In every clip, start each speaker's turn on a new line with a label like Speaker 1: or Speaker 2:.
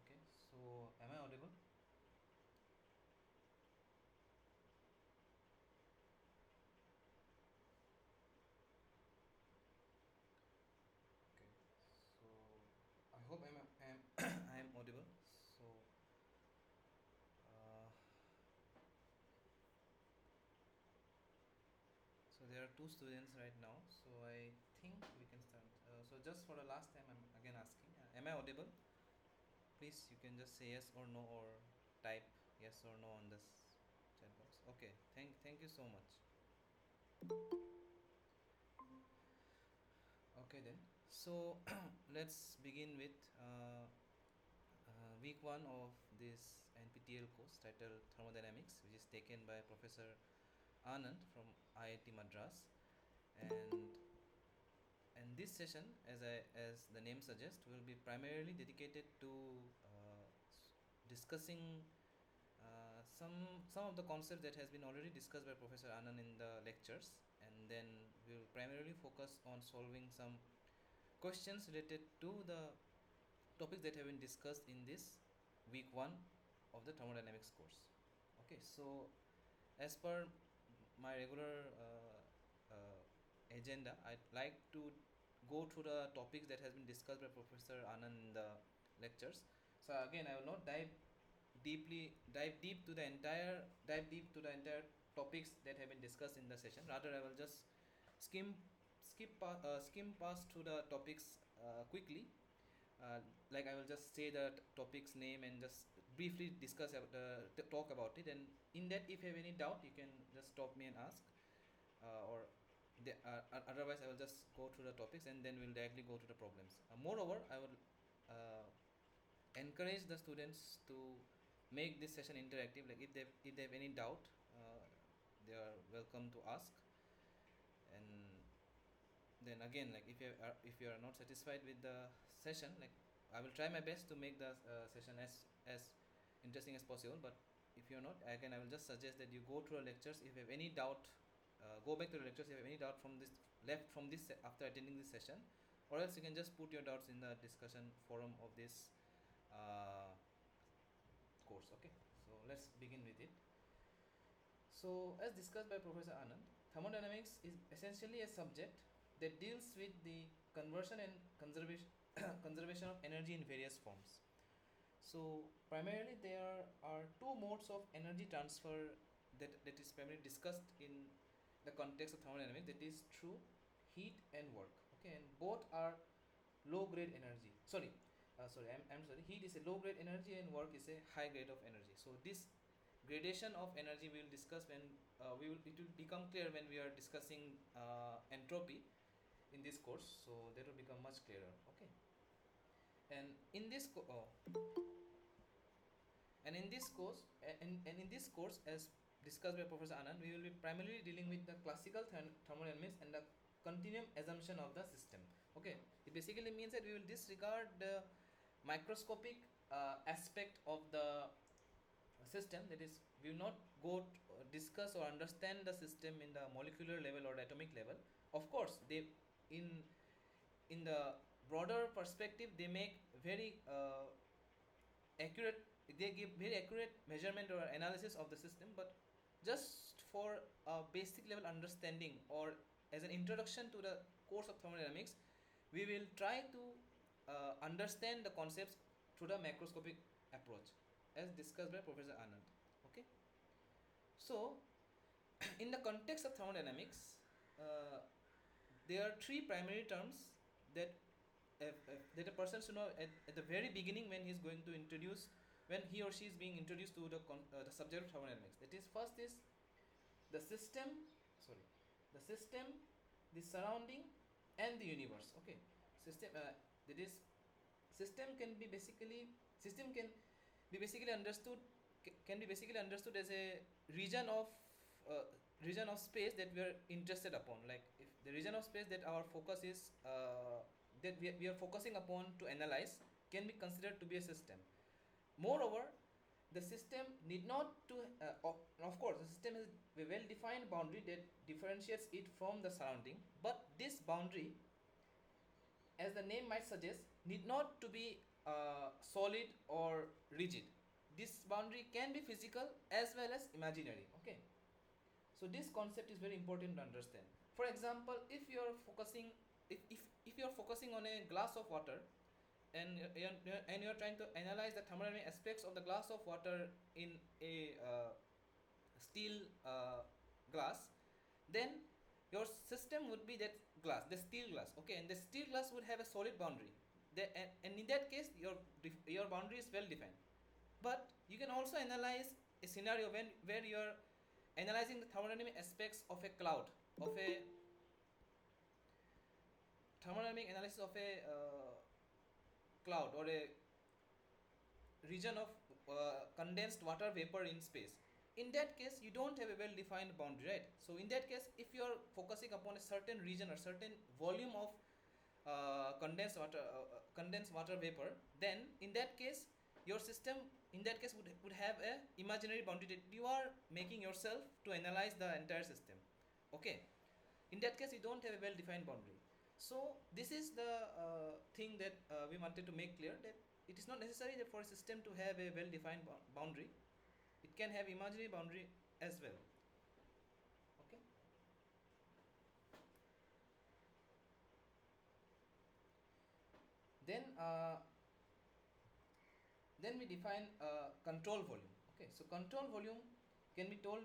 Speaker 1: Okay, so am I audible? Okay, so I hope I'm I am audible. Uh, so there are two students right now, so I think we can start. So just for the last time, I'm again asking, am I audible? Please, you can just say yes or no, or type yes or no on this chat box. Okay, thank you so much. Okay then. So let's begin with week 1 of this NPTEL course titled Thermodynamics, which is taken by Professor Anand from IIT Madras, and this session, as the name suggests, will be primarily dedicated to discussing some of the concepts that has been already discussed by Professor Anand in the lectures, and then we will primarily focus on solving some questions related to the topics that have been discussed in this week 1 of the thermodynamics course. Okay, so as per my regular agenda, I'd like to go through the topics that has been discussed by Professor Anand in the lectures. So again, I will not dive deep to the entire topics that have been discussed in the session. Rather, I will just skim skim past through the topics quickly. uh, like I will just say the topic's name and just briefly discuss talk about it, and in that if you have any doubt you can just stop me and ask, or otherwise I will just go through the topics and then we'll directly go to the problems. Moreover, I will uh, encourage the students to make this session interactive. Like if they have any doubt, they are welcome to ask. And then again, like if you are not satisfied with the session, like I will try my best to make the session as interesting as possible. But if you're not, again I will just suggest that you go through the lectures. If you have any doubt, go back to the lectures if you have any doubt from this left from this after attending this session, or else you can just put your doubts in the discussion forum of this uh, course. Okay, so let's begin with it. So, as discussed by Professor Anand, thermodynamics is essentially a subject that deals with the conversion and conservation, conservation of energy in various forms. So, primarily there are two modes of energy transfer that is primarily discussed in the context of thermodynamics, that is through heat and work. Okay, and both are low grade energy. I'm sorry, heat is a low grade energy and work is a high grade of energy. So, this gradation of energy we will discuss when it will become clear when we are discussing entropy in this course, so that will become much clearer. Okay, and in this and in this course, as discussed by Professor Anand, we will be primarily dealing with the classical thermodynamics and the continuum assumption of the system. Okay, it basically means that we will disregard the microscopic aspect of the system. That is, we will not go discuss or understand the system in the molecular level or the atomic level. Of course, they in the broader perspective they make very accurate, they give very accurate measurement or analysis of the system, but just for a basic level understanding or as an introduction to the course of thermodynamics, we will try to understand the concepts through the macroscopic approach as discussed by Professor Anand. Okay, so in the context of thermodynamics, uh, there are three primary terms that that a person should know at the very beginning when he is going to introduce, when he or she is being introduced to the subject of thermodynamics. That is, first is the system, sorry, the system, the surrounding, and the universe. Okay, system. That is, system can be basically understood can be basically understood as a region of uh, region of space that we are interested upon, like if the region of space that our focus is that we are focusing upon to analyze can be considered to be a system. Moreover, the system need not to of course the system has a well defined boundary that differentiates it from the surrounding, but this boundary, as the name might suggest, need not to be solid or rigid. This boundary can be physical as well as imaginary. Okay, so this concept is very important to understand. For example, if you are focusing, if you are focusing on a glass of water, and you are trying to analyze the thermodynamic aspects of the glass of water in a steel glass, then your system would be that glass, the steel glass. Okay, and the steel glass would have a solid boundary. And in that case, your boundary is well defined. But you can also analyze a scenario when where you are analyzing the thermodynamic aspects of a cloud, of a thermodynamic analysis of a cloud, or a region of condensed water vapor in space. In that case, you don't have a well defined boundary, right? So in that case, if you are focusing upon a certain region or certain volume of condensed water vapor, then in that case your system in that case would have a imaginary boundary that you are making yourself to analyze the entire system. Okay, in that case you don't have a well defined boundary. So this is the thing that we wanted to make clear, that it is not necessary that for a system to have a well defined boundary. It can have imaginary boundary as well. Okay, then we define control volume. Okay, so control volume can be told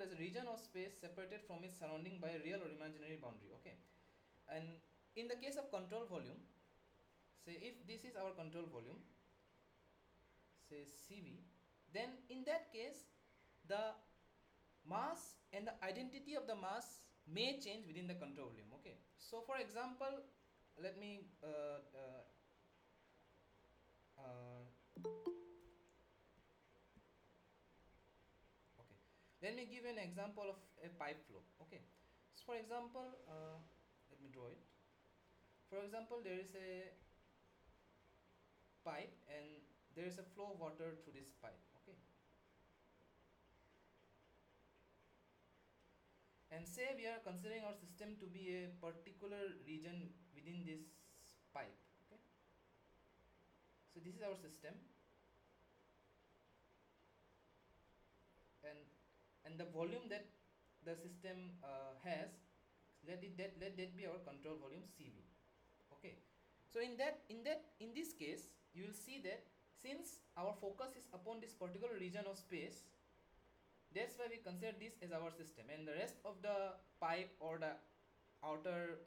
Speaker 1: as a region of space separated from its surrounding by a real or imaginary boundary. Okay, and in the case of control volume, say if this is our control volume, say CV, then in that case the mass and the identity of the mass may change within the control volume. Okay, so for example, let me okay, let me give an example of a pipe flow. Okay, so for example, let me draw it. For example, there is a pipe and there is a flow of water through this pipe. Okay, and say we are considering our system to be a particular region within this pipe. Okay, so this is our system, and the volume that the system has, let that be our control volume CV. Okay, so in this case you will see that since our focus is upon this particular region of space, that's why we consider this as our system, and the rest of the pipe or the outer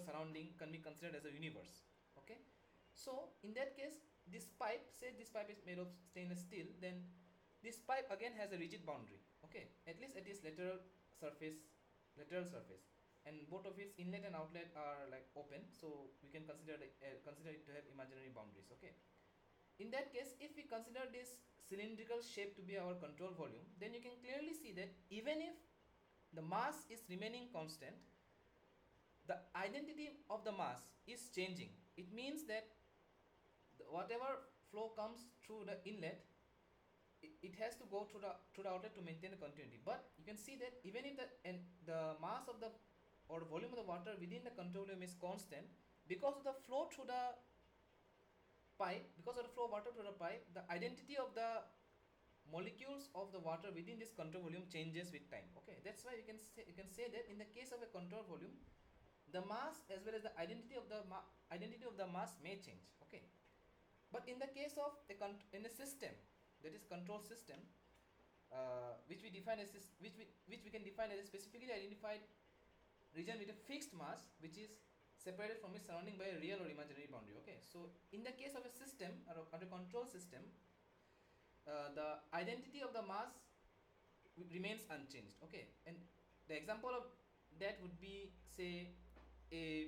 Speaker 1: surrounding can be considered as a universe. Okay, so in that case, this pipe, say this pipe is made of stainless steel, then this pipe again has a rigid boundary. Okay, at least at its lateral surface, and both of its inlet and outlet are like open, so we can consider it to have imaginary boundaries. Okay, in that case, if we consider this cylindrical shape to be our control volume, then you can clearly see that even if the mass is remaining constant, the identity of the mass is changing. It means that whatever flow comes through the inlet, it has to go through the outlet to maintain the continuity. But you can see that even if the mass of the or volume of the water within the control volume is constant, because of the flow through the pipe, because of the flow of water through the pipe, the identity of the molecules of the water within this control volume changes with time. Okay, that's why you can say that in the case of a control volume, the mass as well as the identity of the mass may change. Okay, but in the case of in a system, that is control system, which we can define as a specifically identified region with a fixed mass, which is separated from its surrounding by a real or imaginary boundary. Okay, so in the case of a system or a control system, the identity of the mass remains unchanged. Okay, and the example of that would be a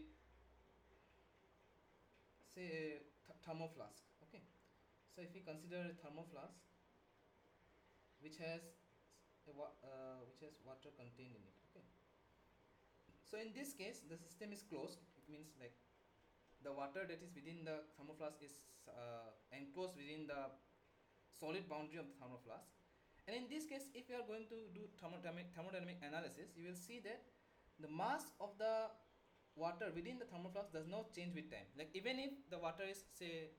Speaker 1: thermoflask. Okay, so if we consider a thermoflask which has which has water contained in it. Okay. So in this case, the system is closed. It means like the water that is within the thermoflask is enclosed within the solid boundary of the thermoflask. And in this case, if you are going to do thermodynamic analysis, you will see that the mass of the water within the thermoflask does not change with time. Like even if the water is, say,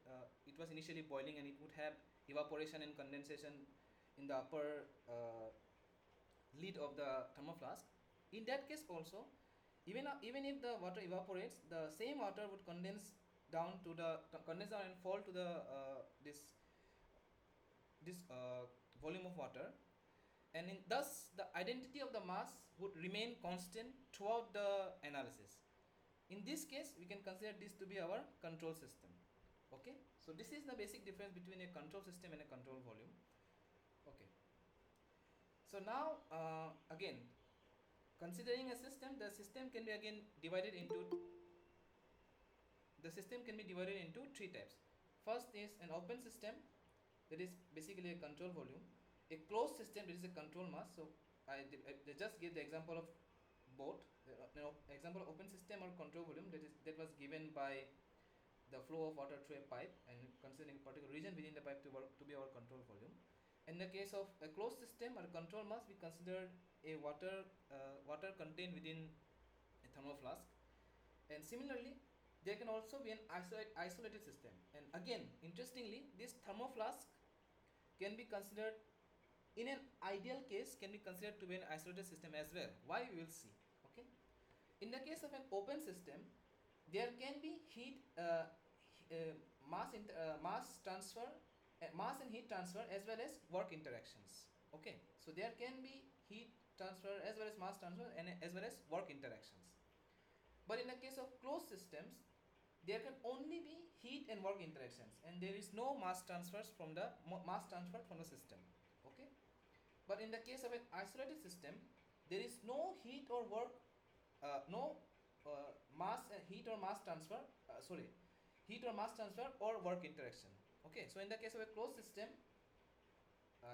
Speaker 1: it was initially boiling and it would have evaporation and condensation in the upper lid of the thermoflask, in that case also, even if the water evaporates, the same water would condense down and fall to the this volume of water, and thus the identity of the mass would remain constant throughout the analysis. In this case, we can consider this to be our control system. Okay, so this is the basic difference between a control system and a control volume. Okay, so now again, considering a system, the system can be again divided into three types. First is an open system, that is basically a control volume. A closed system, that is a control mass. So I just gave the example of both. Example of open system or control volume, that was given by the flow of water through a pipe, and considering a particular region within the pipe to be our control volume. In the case of a closed system or control mass, we consider a water contained within a thermoflask. And similarly, there can also be an isolated system. And again, interestingly, this thermoflask can be considered, in an ideal case, can be considered to be an isolated system as well. Why, we will see. Okay. In the case of an open system, there can be mass transfer, mass and heat transfer, as well as work interactions. Okay, so there can be heat transfer as well as mass transfer and as well as work interactions. But in the case of closed systems, there can only be heat and work interactions, and there is no mass transfer from the system. Okay, but in the case of an isolated system, there is no heat or work, no heat or mass transfer. Heat or mass transfer or work interaction. Okay, so in the case of a closed system,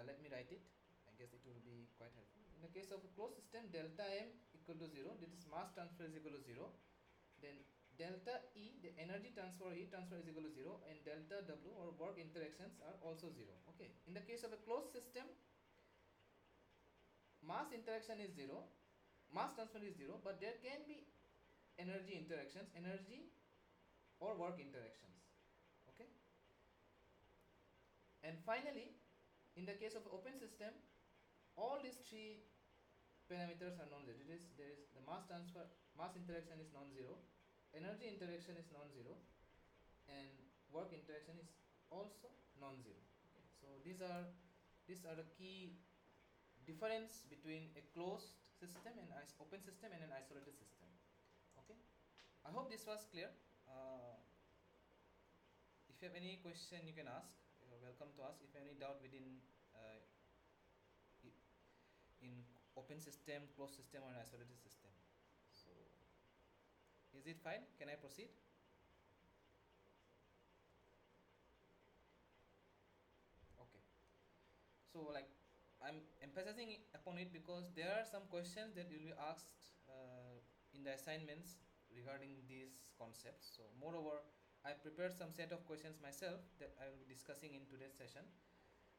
Speaker 1: let me write it. I guess it will be quite helpful. In the case of a closed system, delta M equal to 0. This is mass transfer is equal to 0. Then delta E, the energy transfer or heat transfer, is equal to 0, and delta W or work interactions are also 0. Okay, in the case of a closed system, mass interaction is 0, mass transfer is 0, but there can be energy or work interactions. Okay, and finally, in the case of open system, all these three parameters are non-zero. There is the mass interaction is non-zero, energy interaction is non-zero, and work interaction is also non-zero. Okay. So these are the key difference between a closed system and open system and an isolated system. Okay, I hope this was clear. If you have any question, you can ask. You're welcome to ask. If you have any doubt within in open system, closed system, or an isolated system. So, is it fine? Can I proceed? Okay. So, like, I'm emphasizing upon it because there are some questions that will be asked in the assignments regarding these concepts. So, moreover, I prepared some set of questions myself that I will be discussing in today's session,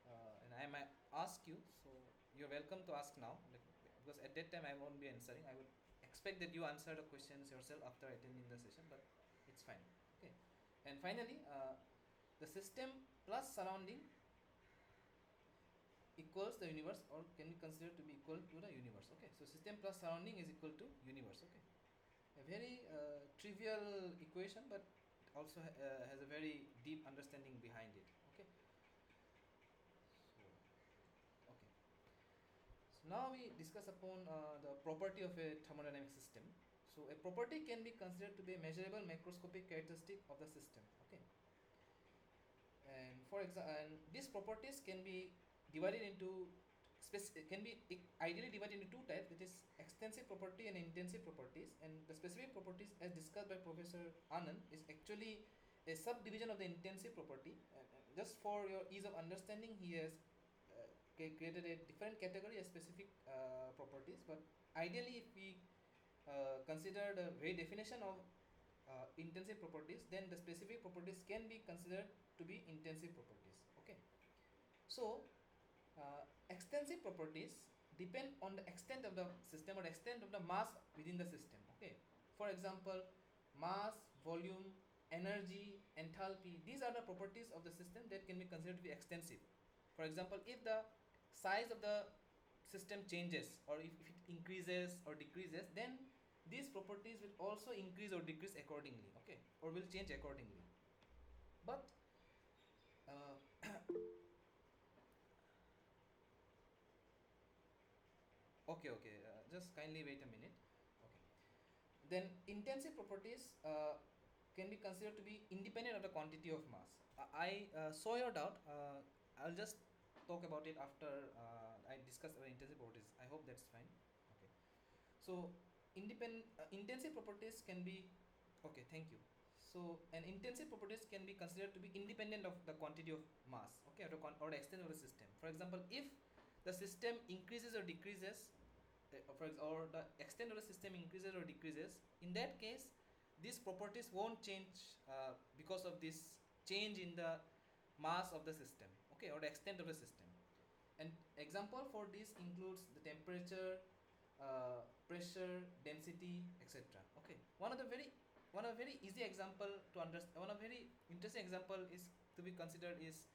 Speaker 1: and I might ask you. So, you're welcome to ask now, because at that time I won't be answering. I would expect that you answer the questions yourself after attending the session, but it's fine. Okay. And finally, the system plus surrounding equals the universe, or can be considered to be equal to the universe. Okay, so system plus surrounding is equal to universe. Okay, a very trivial equation, but also has a very deep understanding behind it. Okay, so, okay, so now we discuss upon the property of a thermodynamic system. So a property can be considered to be a measurable macroscopic characteristic of the system. Okay, and for example, and these properties can be divided into can be ideally divided into two types, that is extensive property and intensive properties. And the specific properties, as discussed by Professor Anand, is actually a subdivision of the intensive property. Just for your ease of understanding, he has created a different category, a specific properties. But ideally, if we consider the very definition of intensive properties, then the specific properties can be considered to be intensive properties. Okay. So extensive properties depend on the extent of the system or the extent of the mass within the system. Okay. For example, mass, volume, energy, enthalpy, these are the properties of the system that can be considered to be extensive. For example, if the size of the system changes, or if it increases or decreases, then these properties will also increase or decrease accordingly. Okay, or will change accordingly. But okay, just kindly wait a minute. Okay, then intensive properties can be considered to be independent of the quantity of mass. I saw your doubt. I'll just talk about it after I discuss about intensive properties. I hope that's fine. Okay, so intensive properties can be, okay, thank you. So an intensive properties can be considered to be independent of the quantity of mass, okay, or the extent of the system. For example, if the system increases or decreases, or the extent of the system increases or decreases, in that case these properties won't change because of this change in the mass of the system, okay, or the extent of the system. And example for this includes the temperature, pressure, density, etc. Okay, one of very easy example to understand, one of very interesting example is to be considered is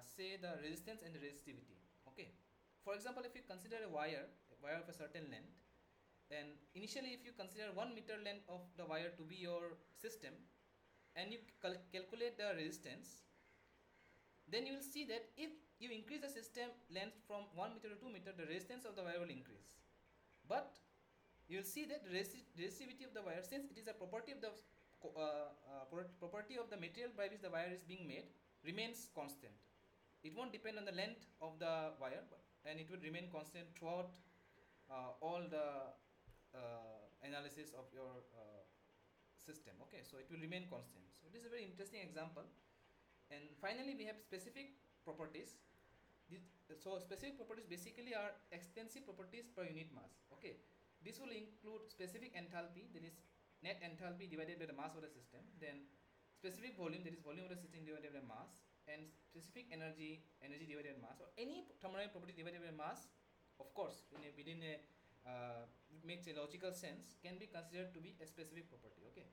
Speaker 1: say the resistance and the resistivity. Okay, for example, if you consider a wire of a certain length, and initially if you consider 1 meter length of the wire to be your system, and you calculate the resistance, then you will see that if you increase the system length from 1 meter to 2 meter, the resistance of the wire will increase. But you will see that the resistivity of the wire, since it is a property of the property of the material by which the wire is being made, remains constant. It won't depend on the length of the wire, and it will remain constant throughout all the analysis of your system. Okay, so it will remain constant. So it is a very interesting example. And finally, we have specific properties. So specific properties basically are extensive properties per unit mass. Okay, this will include specific enthalpy, that is net enthalpy divided by the mass of the system. Then specific volume, that is volume of the system divided by mass, and specific energy divided by mass, or any thermodynamic property divided by mass. Of course, within a makes a logical sense, can be considered to be a specific property. Okay,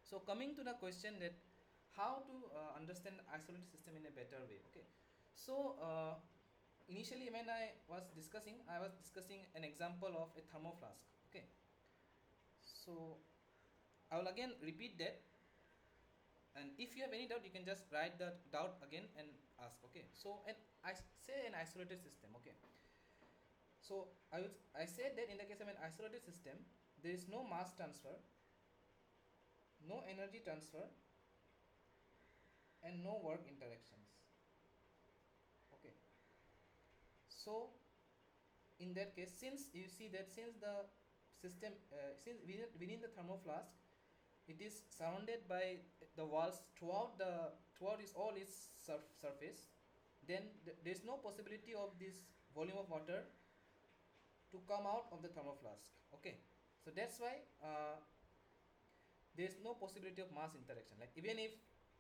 Speaker 1: so coming to the question that how to understand isolated system in a better way. Okay, so initially when I was discussing an example of a thermoflask. Okay, so I will again repeat that, and if you have any doubt, you can just write the doubt again and ask. Okay, so I say an isolated system. Okay, so I said that in the case of an isolated system, there is no mass transfer, no energy transfer, and no work interactions. Okay, so in that case, since you see that since the system since within the thermoflask, it is surrounded by the walls throughout its surface, then there is no possibility of this volume of water to come out of the thermoflask. Okay, so that's why there is no possibility of mass interaction. Like even if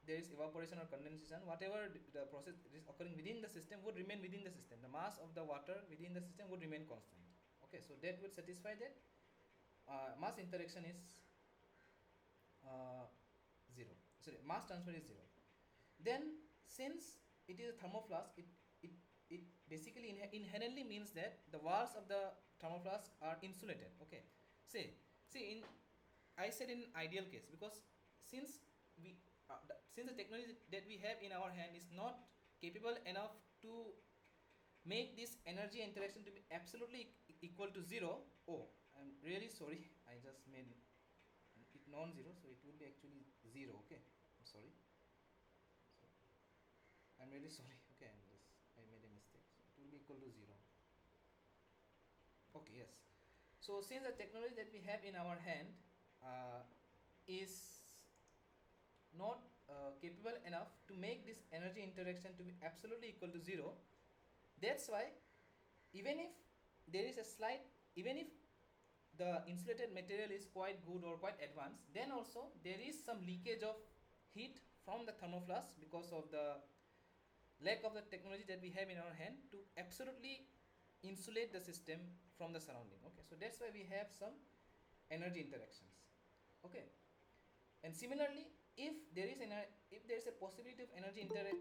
Speaker 1: there is evaporation or condensation, whatever the process is occurring within the system would remain within the system. The mass of the water within the system would remain constant. Okay, so that would satisfy that mass interaction is zero. Sorry, mass transfer is zero. Then since it is a thermoflask, it basically inherently means that the walls of the thermoflask are insulated. Okay, see in I said in ideal case, because since since the technology that we have in our hand is not capable enough to make this energy interaction to be absolutely equal to zero. Oh, I'm really sorry, I just made it non-zero, so it will be actually zero. Okay, I'm sorry. So I'm really sorry. Okay, I made a mistake. So it will be equal to zero. Okay, yes. So since the technology that we have in our hand is not capable enough to make this energy interaction to be absolutely equal to zero, That's why even if there is a slight, even if the insulated material is quite good or quite advanced, then also there is some leakage of heat from the thermoflask because of the lack of the technology that we have in our hand to absolutely insulate the system from the surrounding. Okay, so that's why we have some energy interactions. Okay, and similarly, if there is if there is a possibility of energy interaction,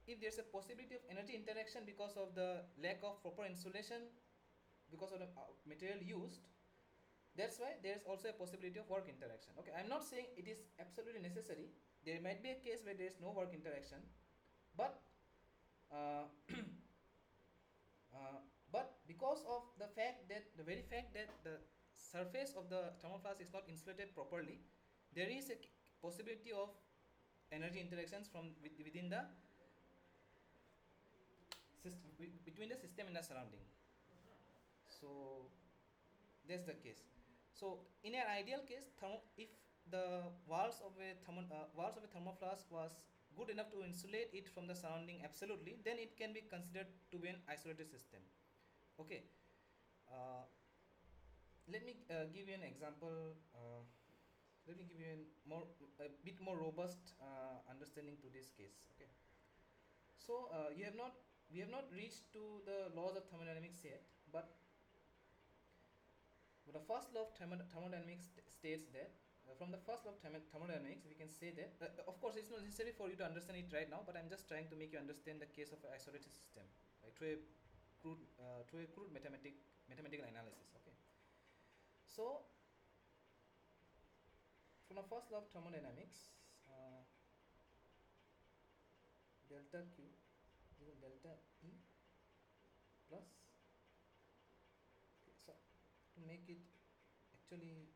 Speaker 1: if there's a possibility of energy interaction because of the lack of proper insulation, because of the material used, that's why there's also a possibility of work interaction. Okay, I'm not saying it is absolutely necessary. There might be a case where there is no work interaction, but uh, uh, but because of the fact that the very fact that the surface of the thermoflask is not insulated properly, there is a possibility of energy interactions from within the system, between the system and the surrounding. So that's the case. So in an ideal case, if the walls of a thermoflask was good enough to insulate it from the surrounding absolutely, then it can be considered to be an isolated system. Okay. Uh, Let me give you an example. Let me give you a bit more robust understanding to this case. Okay. So we have not reached to the laws of thermodynamics yet, but the first law of thermodynamics states that from the first law of thermodynamics we can say that of course it's not necessary for you to understand it right now, but I'm just trying to make you understand the case of an isolated system, right, through a crude mathematical analysis. Okay, so from the first law of thermodynamics, delta Q equal delta E plus, okay, so to make it actually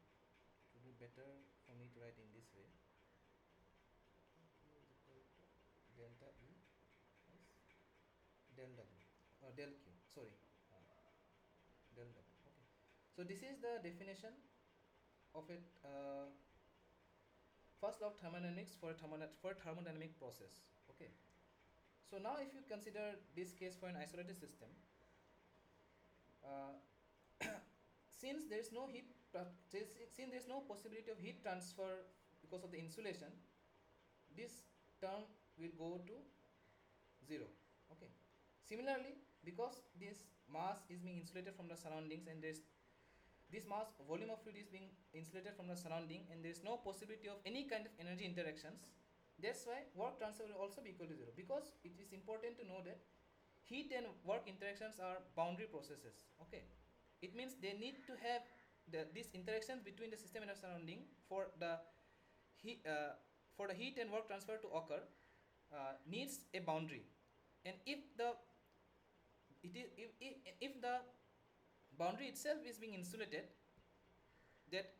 Speaker 1: to do better for me to write in this way, delta E plus del W or del Q, sorry, del W. Okay, so this is the definition of it, first law of thermodynamics for thermodynamic process. Okay, so now if you consider this case for an isolated system, uh, since there is no since there is no possibility of heat transfer because of the insulation, this term will go to 0. Okay, similarly, because this mass is being insulated from the surroundings and this mass volume of fluid is being insulated from the surrounding and there is no possibility of any kind of energy interactions, that's why work transfer will also be equal to 0, because it is important to know that heat and work interactions are boundary processes. Okay, it means they need to have these interactions between the system and the surrounding for the heat and work transfer to occur, needs a boundary, and if the boundary itself is being insulated, that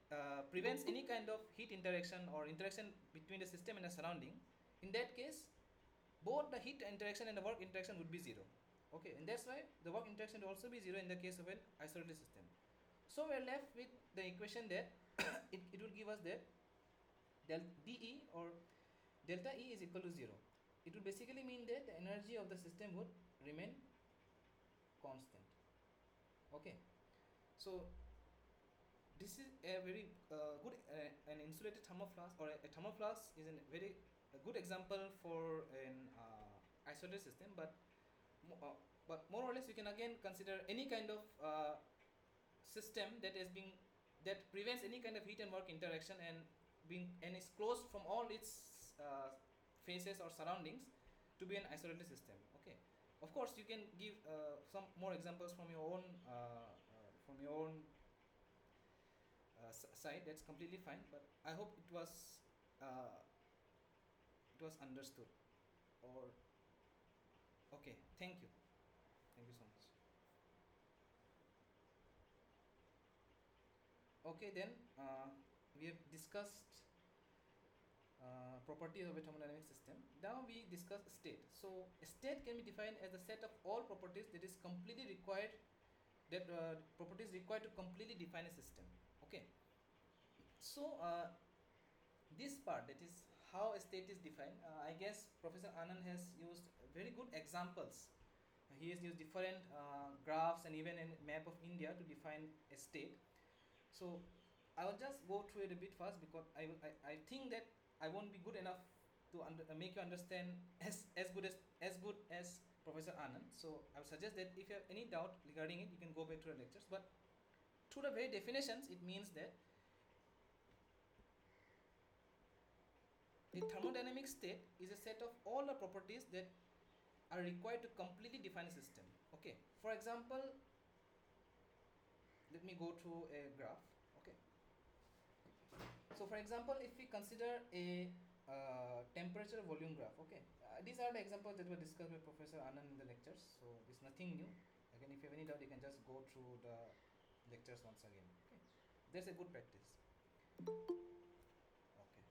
Speaker 1: prevents any kind of heat interaction or interaction between the system and the surrounding, in that case both the heat interaction and the work interaction would be 0. Okay, and that's why the work interaction will also be 0 in the case of an isolated system. So we're left with the equation that it will give us that del dE or delta E is equal to 0. It will basically mean that the energy of the system would remain constant. Okay, so this is a very good an insulated thermoflask, or a thermoflask is a very good example for an isolated system, but more or less you can again consider any kind of system that prevents any kind of heat and work interaction and is closed from all its faces or surroundings to be an isolated system. Okay, of course you can give some more examples from your own side. That's completely fine, but I hope uh, it was understood. Or okay, thank you so much. Okay, then we have discussed properties of a thermodynamic system. Now we discuss state. So a state can be defined as the set of all properties that is completely required, that properties required to completely define a system. Okay, so this part, that is how a state is defined, I guess Professor Anand has used very good examples. He has used different graphs and even a map of India to define a state. So I will just go through it a bit fast because I think that I won't be good enough to make you understand as good as Professor Anand. So I would suggest that if you have any doubt regarding it, you can go back to the lectures. But through the very definitions, it means that a thermodynamic state is a set of all the properties that are required to completely define a system. Okay. For example, let me go through a graph. Okay. So for example, if we consider a temperature volume graph, okay, these are the examples that were discussed by Professor Anand in the lectures, so it's nothing new. Again, if you have any doubt, you can just go through the lectures once again. Okay, that's a good practice. Okay,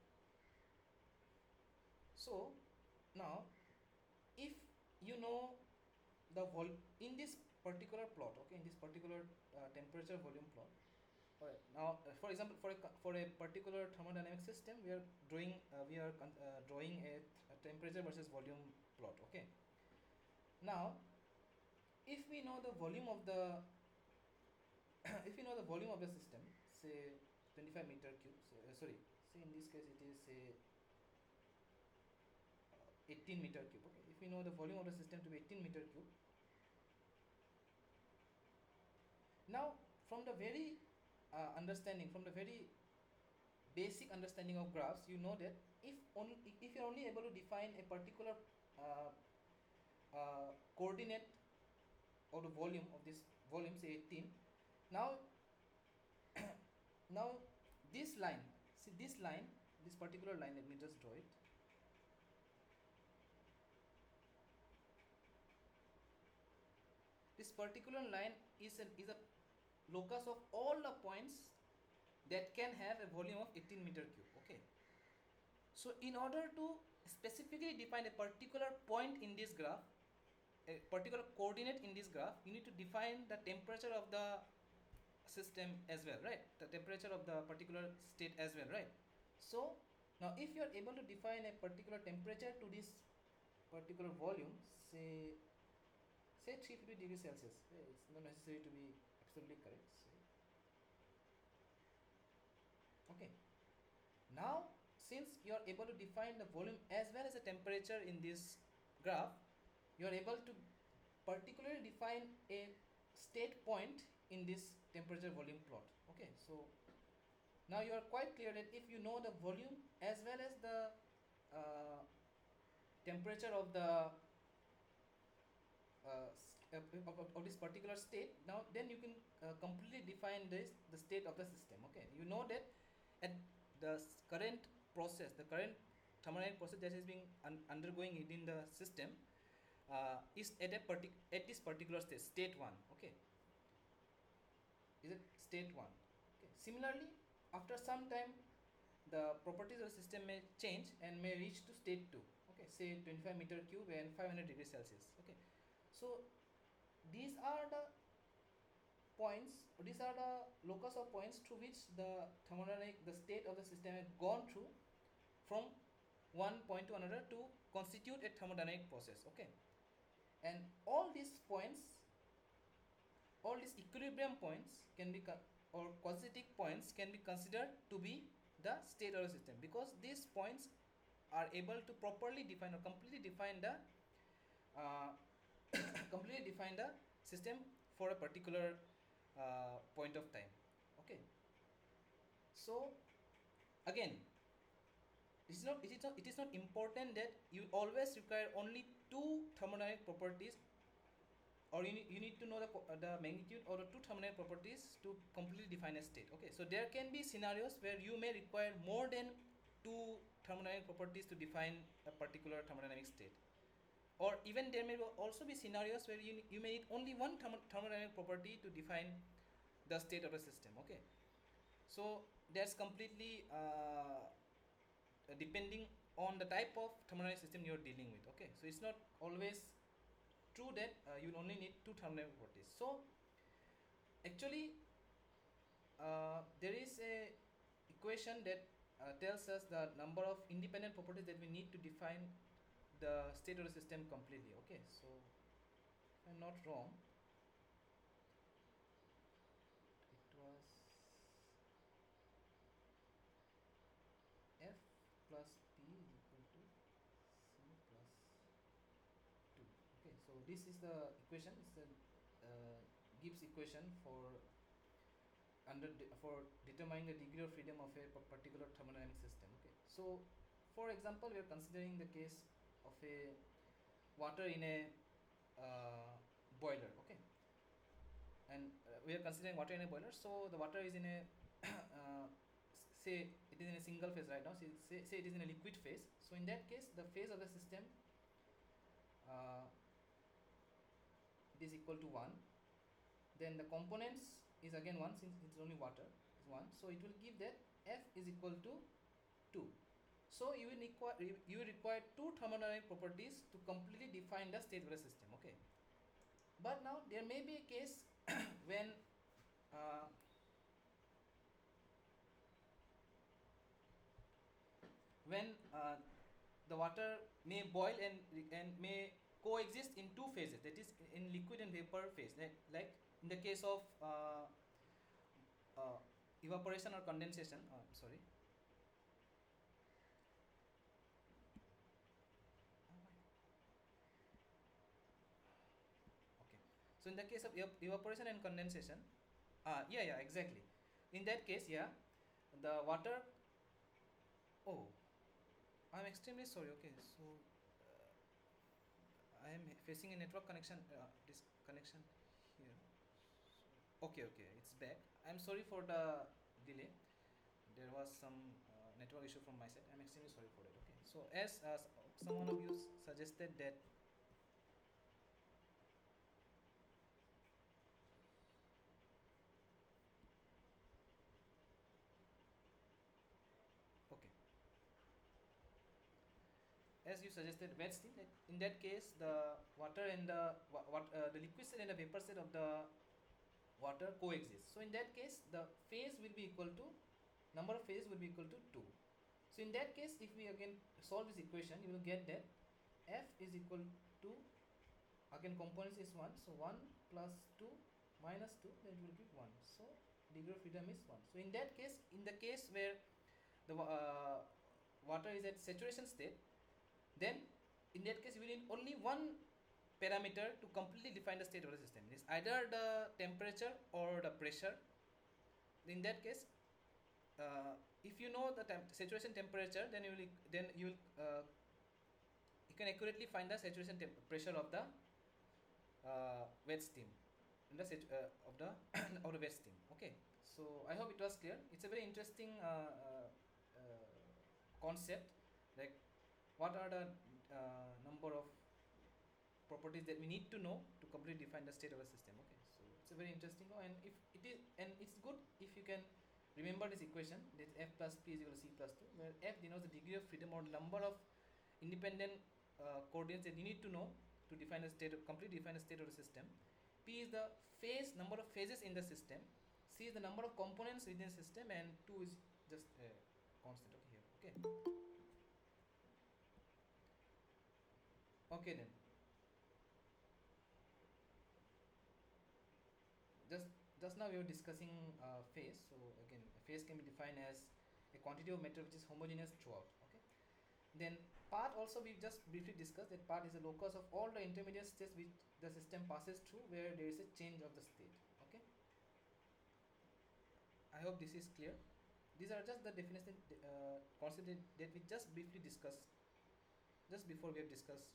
Speaker 1: so now if you know the in this particular plot, okay, in this particular temperature volume plot. Alright. Now, for example, for a particular thermodynamic system, we are drawing a temperature versus volume plot. Okay. Now, if we know the volume of the if we know the volume of the system, say 25 meter cube. Sorry, say in this case it is say 18 meter cube. Okay. If we know the volume of the system to be 18 meter cube, now from the very from the very basic understanding of graphs, you know that if you're only able to define a particular uh, coordinate or the volume of this volume, say 18. Now, now this line, see this line, this particular line. Let me just draw it. This particular line is a locus of all the points that can have a volume of 18 meter cube. Okay. So in order to specifically define a particular point in this graph, a particular coordinate in this graph, you need to define the temperature of the system as well, right? The temperature of the particular state as well, right? So now if you are able to define a particular temperature to this particular volume, say 350 degrees Celsius, it's not necessary to be absolutely correct. Okay. Now, since you are able to define the volume as well as the temperature in this graph, you are able to particularly define a state point in this temperature volume plot. Okay, so now you are quite clear that if you know the volume as well as the temperature of the of this particular state, now then you can completely define the state of the system. Okay, you know that at the current process, the current thermodynamic process that is being undergoing within the system is at this particular state 1. Okay, is it state 1? Okay, similarly after some time the properties of the system may change and may reach to state 2. Okay, say 25 meter cube and 500 degrees Celsius. Okay, so these are the points, these are the locus of points through which the thermodynamic, the state of the system has gone through from one point to another to constitute a thermodynamic process. Okay, and all these points, all these equilibrium points can be or quadratic points can be considered to be the state of the system, because these points are able to properly define or completely define the completely define the system for a particular point of time. Okay, so again, it is not important that you always require only two thermodynamic properties, or you need to know the magnitude or the two thermodynamic properties to completely define a state. Okay, so there can be scenarios where you may require more than two thermodynamic properties to define a particular thermodynamic state, or even there may also be scenarios where you may need only one thermodynamic property to define the state of the system. Okay, so that's completely depending on the type of thermodynamic system you're dealing with. Okay, so it's not always true that you will only need two thermodynamic properties. So actually there is a equation that tells us the number of independent properties that we need to define the state of the system completely. Okay, so if I'm not wrong, it was F plus P is equal to C plus 2. Okay, so this is the equation. It's the Gibbs equation for for determining the degree of freedom of a particular thermodynamic system. Okay, so for example, we are considering the case of a water in a boiler. Okay, and we are considering water in a boiler. So the water is in a say it is in a single phase right now. Say it is in a liquid phase. So in that case, the phase of the system uh, it is equal to 1. Then the components is again 1 since it's only water is 1. So it will give that F is equal to 2. So you will require two thermodynamic properties to completely define the state of the system. Okay, but now there may be a case when uh, when the water may boil and may coexist in two phases, that is in liquid and vapor phase, like in the case of uh, evaporation or condensation. Sorry. Okay. So in the case of evaporation and condensation, yeah, exactly. In that case, yeah, the water. Oh, I'm extremely sorry. Okay, so I am facing a network connection disconnection here. Okay, it's back. I'm sorry for the delay. There was some network issue from my side. I'm extremely sorry for it. Okay, so as someone of you suggested that. Okay, as you suggested, wet steam. In that case, the water and the liquid state and the vapor state of the water coexist. So in that case, the phase will be equal to number of phases will be equal to 2. So in that case, if we again solve this equation, you will get that F is equal to, again components is 1, so 1 plus 2 minus 2, then it will give 1. So degree of freedom is 1. So in that case, in the case where the water is at saturation state, then in that case you will need only one parameter to completely define the state of the system. It is either the temperature or the pressure. In that case, if you know the saturation temperature, then you can accurately find the saturation pressure of the wet steam, in the of the of the wet steam. Okay, so I hope it was clear. It's a very interesting concept, like what are the number of properties that we need to know to completely define the state of a system. Okay, so it's a very interesting, and if it is, and it's good if you can remember this equation, that F plus P is equal to C plus 2, where F denotes the degree of freedom or number of independent coordinates that you need to know to define a state of, completely define a state of the system. P is the phase number of phases in the system. C is the number of components within the system, and 2 is just a constant here. Okay. Okay then. Just now we were discussing phase. So again, phase can be defined as a quantity of matter which is homogeneous throughout. Okay. Then path also we just briefly discussed that path is the locus of all the intermediate states which the system passes through where there is a change of the state. Okay. I hope this is clear. These are just the definition concepts that we just briefly discussed just before we have discussed.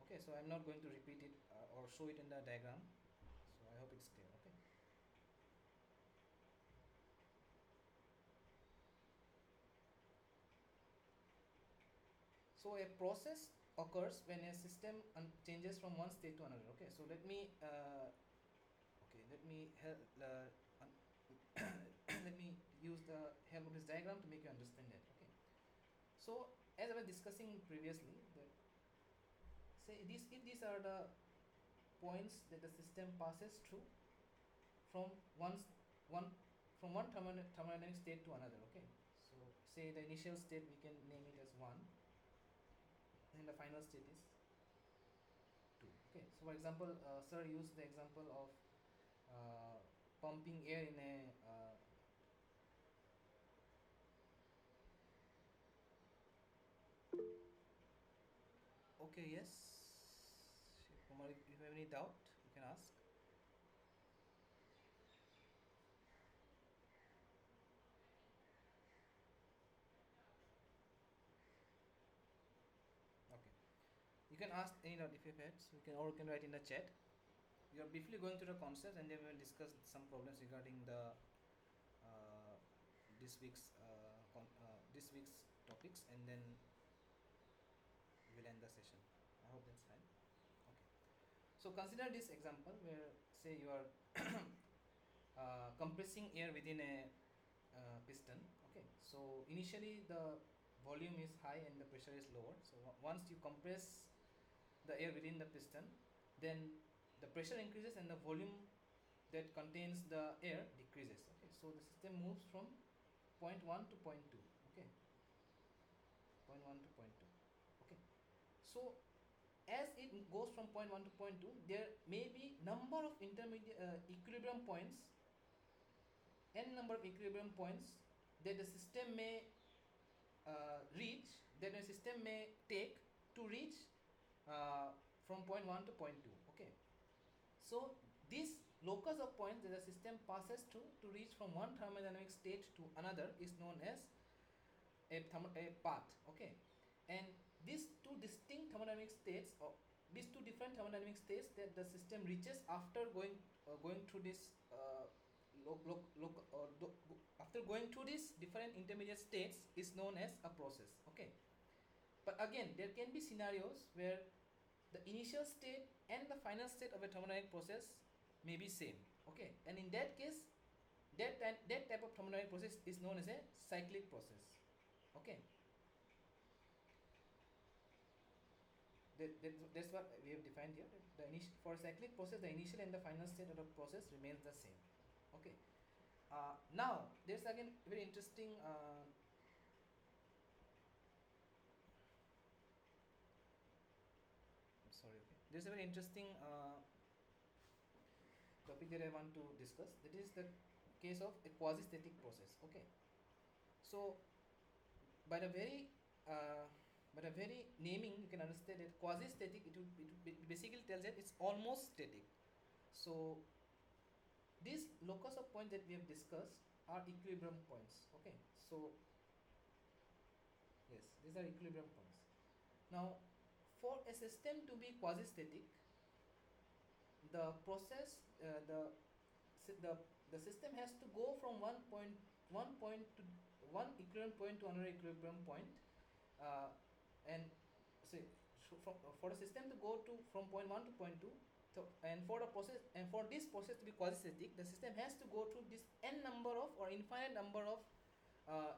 Speaker 1: Okay, so I'm not going to repeat it or show it in the diagram. So I hope it's clear. Okay. So a process occurs when a system changes from one state to another. Okay, so let me help let me use the help of this diagram to make you understand that. Okay, so as I was discussing previously, that say these are the points that the system passes through from one thermodynamic state to another. Okay, so say the initial state we can name it as 1, and the final state is 2. Okay, so for example, sir used the example of pumping air in a okay, yes, Kumar, if you have any doubt you can ask. Okay, you can ask any doubt if you have had, so you can, or you can write in the chat. We are briefly going through the concepts, and then we will discuss some problems regarding the uh, this week's topics, and then we'll end the session. I hope that's fine. Okay. So consider this example where, say, you are compressing air within a piston. Okay. So initially the volume is high and the pressure is lower. So once you compress the air within the piston, then the pressure increases and the volume that contains the air decreases. Okay. So the system moves from point 1 to point 2. Okay. Point 1 to point 2. Okay. So as it goes from point 1 to point 2, there may be number of intermediate equilibrium points, n number of equilibrium points that the system may reach, that the system may take to reach from point 1 to point 2. Okay, so this locus of points that the system passes to reach from one thermodynamic state to another is known as a path. Okay, and these two distinct thermodynamic states, or these two different thermodynamic states that the system reaches after going through this after going through these different intermediate states is known as a process. Okay, but again there can be scenarios where the initial state and the final state of a thermodynamic process may be same. Okay, and in that case that type of thermodynamic process is known as a cyclic process. Okay, that's what we have defined here. For a cyclic process, the initial and the final state of the process remains the same. Okay. Now there's again very interesting sorry. Okay. There's a very interesting topic that I want to discuss. That is the case of a quasi-static process. Okay. So by the very naming, you can understand that quasi-static, it basically tells that it's almost static. So these locus of points that we have discussed are equilibrium points. Okay, so yes, these are equilibrium points. Now for a system to be quasi-static, the process the system has to go from one point to one equilibrium point to another equilibrium point, and say for the system to go to from point 1 to point 2, so, and for the process, and for this process to be quasi-static, the system has to go through this n number of or infinite number of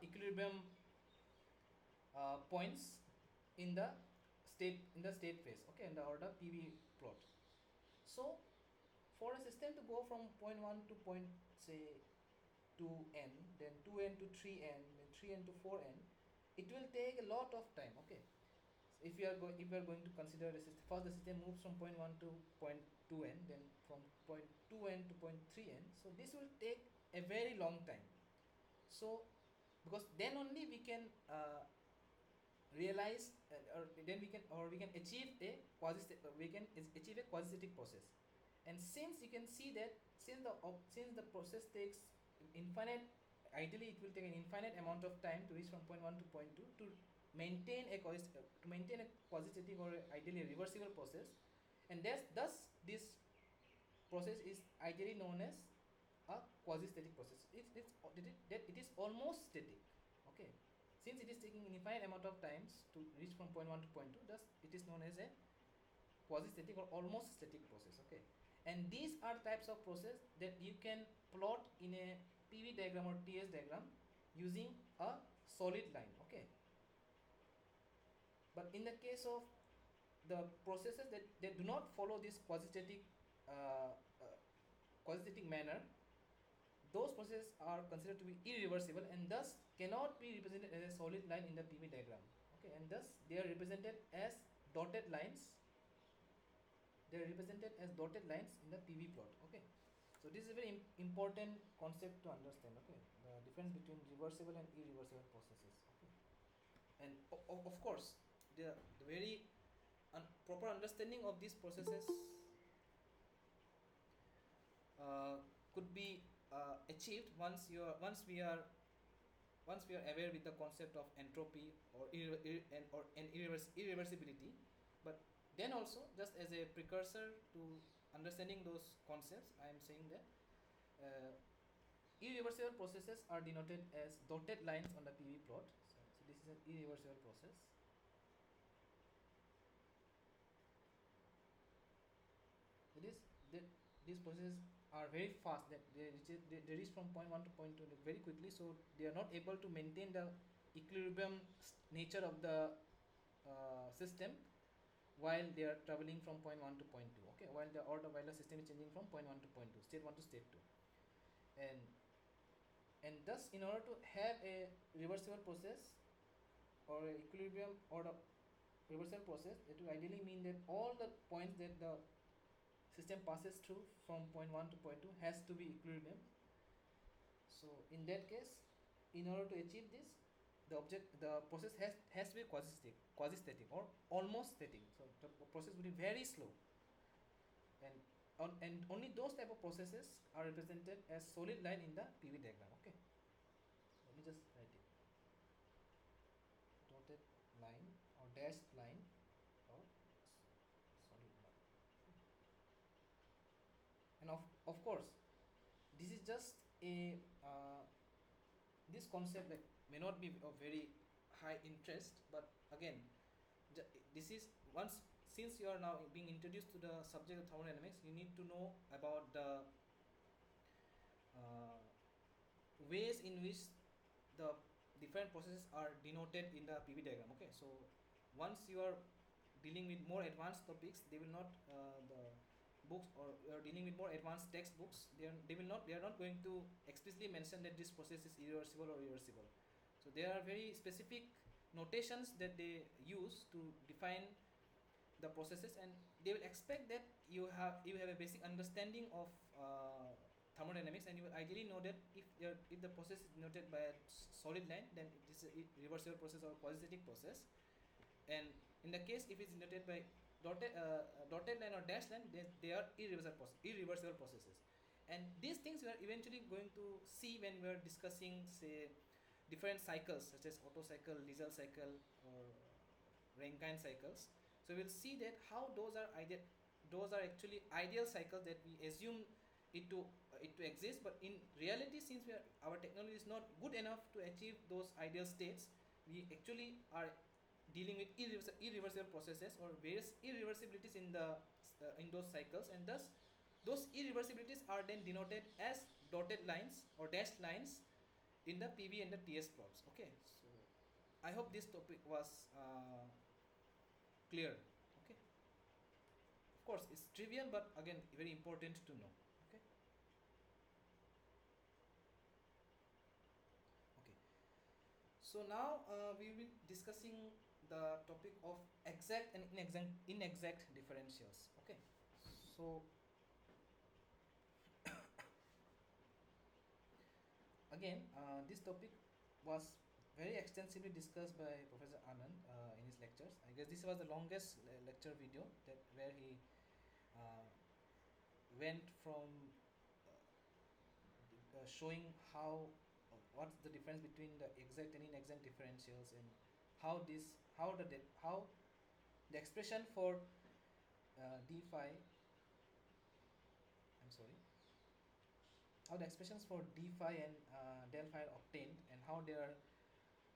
Speaker 1: equilibrium points in the state phase. Okay, in the order PV plot. So for a system to go from point 1 to point, say, 2n, then 2n to 3n, then 3n to 4n, it will take a lot of time. Okay, so if we are going to consider the system, first the system moves from point 1 to point 2n, then from point 2n to point 3n, so this will take a very long time. So because then only we can realize or then we can achieve a quasi-static process. And since you can see that since the process takes infinite, ideally it will take an infinite amount of time to reach from point 1 to point 2 to maintain a quasi-static or ideally a reversible process, and thus this process is ideally known as a quasi-static process. It is almost static. Okay, since it is taking an infinite amount of times to reach from point 1 to point 2, thus it is known as a quasi-static or almost static process. Okay, and these are types of process that you can plot in a PV diagram or TS diagram using a solid line. Okay, but in the case of the processes that do not follow this quasi-static manner, those processes are considered to be irreversible and thus cannot be represented as a solid line in the PV diagram. Okay, and thus they are represented as dotted lines. They are represented as dotted lines in the PV plot. Okay, so this is a very important concept to understand. Okay, the difference between reversible and irreversible processes. Okay, and of course, the very proper understanding of these processes uh, could be achieved once we are aware with the concept of entropy or irreversibility. But then also, just as a precursor to understanding those concepts, I am saying that irreversible processes are denoted as dotted lines on the PV plot. So this is an irreversible process. It is that these processes are very fast, that they reach from point 1 to point 2 very quickly, so they are not able to maintain the equilibrium nature of the system while they are traveling from point 1 to point 2. Okay, while the system is changing from point 1 to point 2, state 1 to state 2. And thus, in order to have a reversible process or a equilibrium or a reversible process, it will ideally mean that all the points that the system passes through from point 1 to point 2 has to be equilibrium. So in that case, in order to achieve this, the process has to be quasi-static or almost static. So the process will be very slow, and only those type of processes are represented as solid line in the PV diagram. Okay, let me just write it: dotted line or dashed line or solid line. And of course, this is just a this concept that may not be of very high interest, but again, this is once, since you are now being introduced to the subject of thermodynamics, you need to know about the ways in which the different processes are denoted in the PV diagram. Okay, so once you are dealing with more advanced topics, they will not the books, or you are dealing with more advanced textbooks, they are not going to explicitly mention that this process is irreversible or reversible. So there are very specific notations that they use to define the processes, and they will expect that you have a basic understanding of thermodynamics, and you will ideally know that if the process is denoted by a solid line, then it is a reversible process or quasi-static process. And in the case if it is denoted by dotted line or dashed line, they are irreversible processes. And these things we are eventually going to see when we are discussing, say, different cycles such as Otto cycle, Diesel cycle, or Rankine cycles. So we'll see that how those are actually ideal cycles that we assume it to exist, but in reality, since our technology is not good enough to achieve those ideal states, we actually are dealing with irreversible processes or various irreversibilities in those cycles, and thus those irreversibilities are then denoted as dotted lines or dashed lines in the PV and the TS plots. Okay, so I hope this topic was clear. Okay, of course it's trivial, but again very important to know. Okay. Okay, so now we will be discussing the topic of exact and inexact differentials. Okay, so again, this topic was very extensively discussed by Professor Anand in his lectures. I guess this was the longest lecture video that where he went from showing what's the difference between the exact and inexact differentials, and how the expression for d phi. I'm sorry. How the expressions for d phi and del phi are obtained, and how they are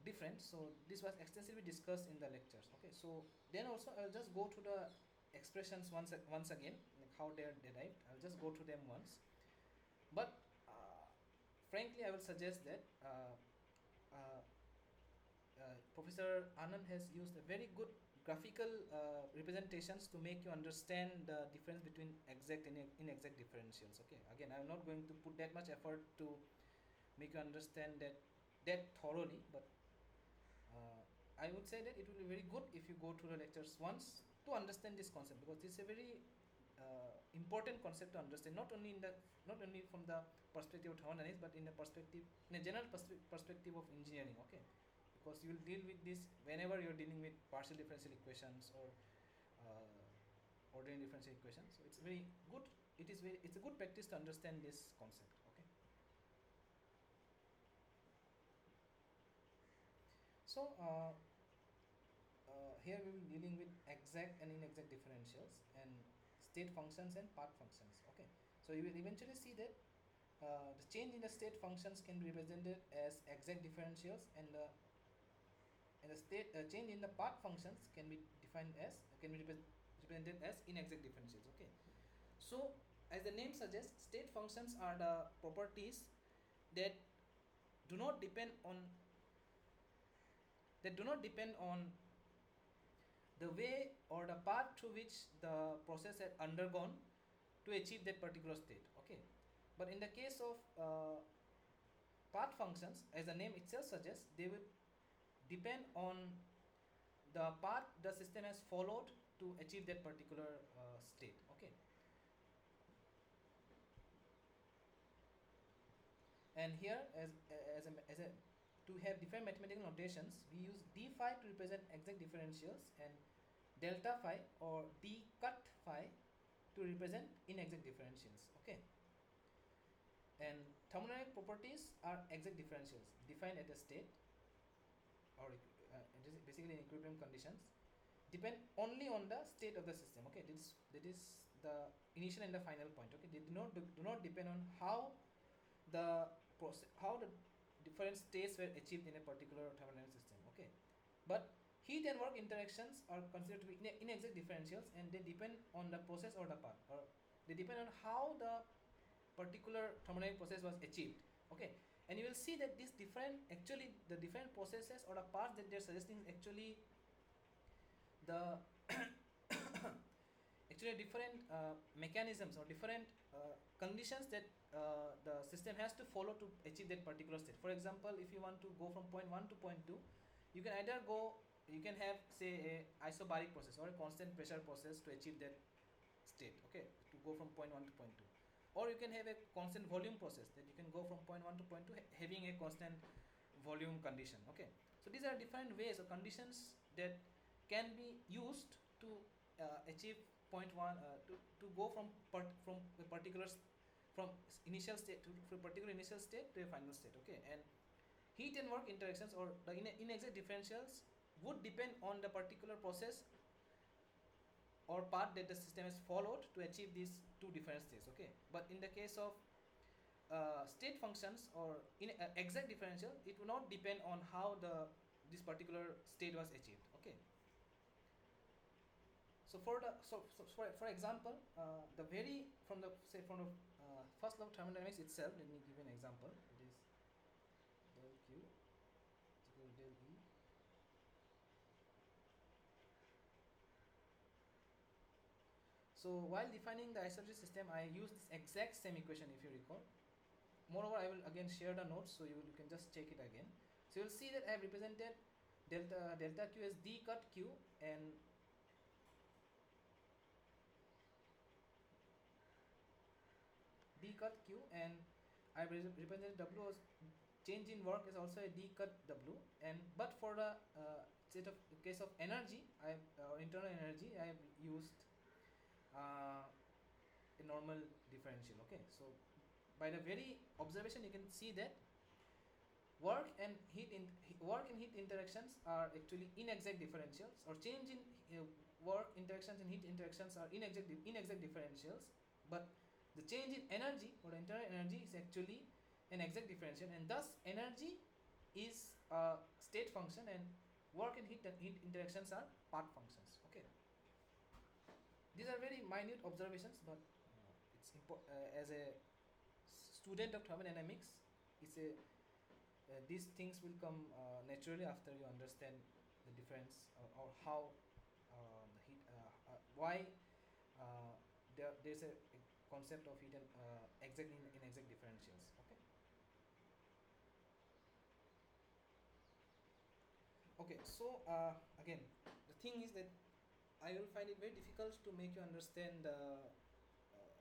Speaker 1: different. So this was extensively discussed in the lectures. Okay, so then also I'll just go to the expressions once again, like how they are derived. I'll just go to them once, but frankly I will suggest that Professor Anand has used a very good graphical representations to make you understand the difference between exact and inexact differentials. Okay, again, I'm not going to put that much effort to make you understand that thoroughly, but I would say that it will be very good if you go through the lectures once to understand this concept, because it's a very important concept to understand, not only from the perspective of thermodynamics, but in the perspective, in a general perspective of engineering. Okay, because you will deal with this whenever you're dealing with partial differential equations or ordinary differential equations. So it's very good. It's a good practice to understand this concept. Okay. So here we will be dealing with exact and inexact differentials and state functions and path functions. Okay. So you will eventually see that the change in the state functions can be represented as exact differentials, and the state change in the path functions can be represented as inexact differentials. Okay. So as the name suggests, state functions are the properties that do not depend on the way or the path through which the process had undergone to achieve that particular state. Okay, but in the case of path functions, as the name itself suggests, they will depend on the path the system has followed to achieve that particular state. Okay, and here as a to have different mathematical notations, we use d phi to represent exact differentials and delta phi or d cut phi to represent inexact differentials. Okay, and thermodynamic properties are exact differentials defined at a state, or it is basically in equilibrium conditions, depend only on the state of the system. Okay, that is the initial and the final point. Okay, they do not depend on how the different states were achieved in a particular thermodynamic system. Okay, but heat and work interactions are considered to be inexact differentials, and they depend on the process or the path, or they depend on how the particular thermodynamic process was achieved. Okay, and you will see that these the different processes or the paths that they're suggesting actually the actually different mechanisms or different conditions that the system has to follow to achieve that particular state. For example, if you want to go from point 1 to point 2, you can have, say, a isobaric process or a constant pressure process to achieve that state. Okay, to go from point 1 to point 2, or you can have a constant volume process that you can go from point 1 to point 2 having a constant volume condition. Okay, so these are different ways or conditions that can be used to achieve point 1 to go from a particular from initial state to a particular initial state to a final state. Okay, and heat and work interactions or the inexact differentials would depend on the particular process or path that the system has followed to achieve these two different states. Okay, but in the case of state functions or in exact differential, it will not depend on how this particular state was achieved. Okay, so for example, the very from the first law of thermodynamics itself, let me give an example. It is del q is equal to del E. So while defining the isotropic system, I use this exact same equation, if you recall. Moreover, I will again share the notes, so you can just check it again. So you will see that I have represented delta q as d cut q, and I have represented w as change in work is also a d cut w, and but for the case of energy, internal energy, I have used a normal differential. Okay, so by the very observation, you can see that work and heat interactions are actually inexact differentials, or change in work interactions and heat interactions are inexact differentials, but the change in energy or the internal energy is actually an exact differential, and thus energy is a state function and work and heat interactions are path functions. Okay, these are very minute observations, but it's as a student of thermodynamics, these things will come naturally after you understand the difference or how why there's a concept of hidden exact in exact differentials. Okay. Okay, so again, the thing is that I will find it very difficult to make you understand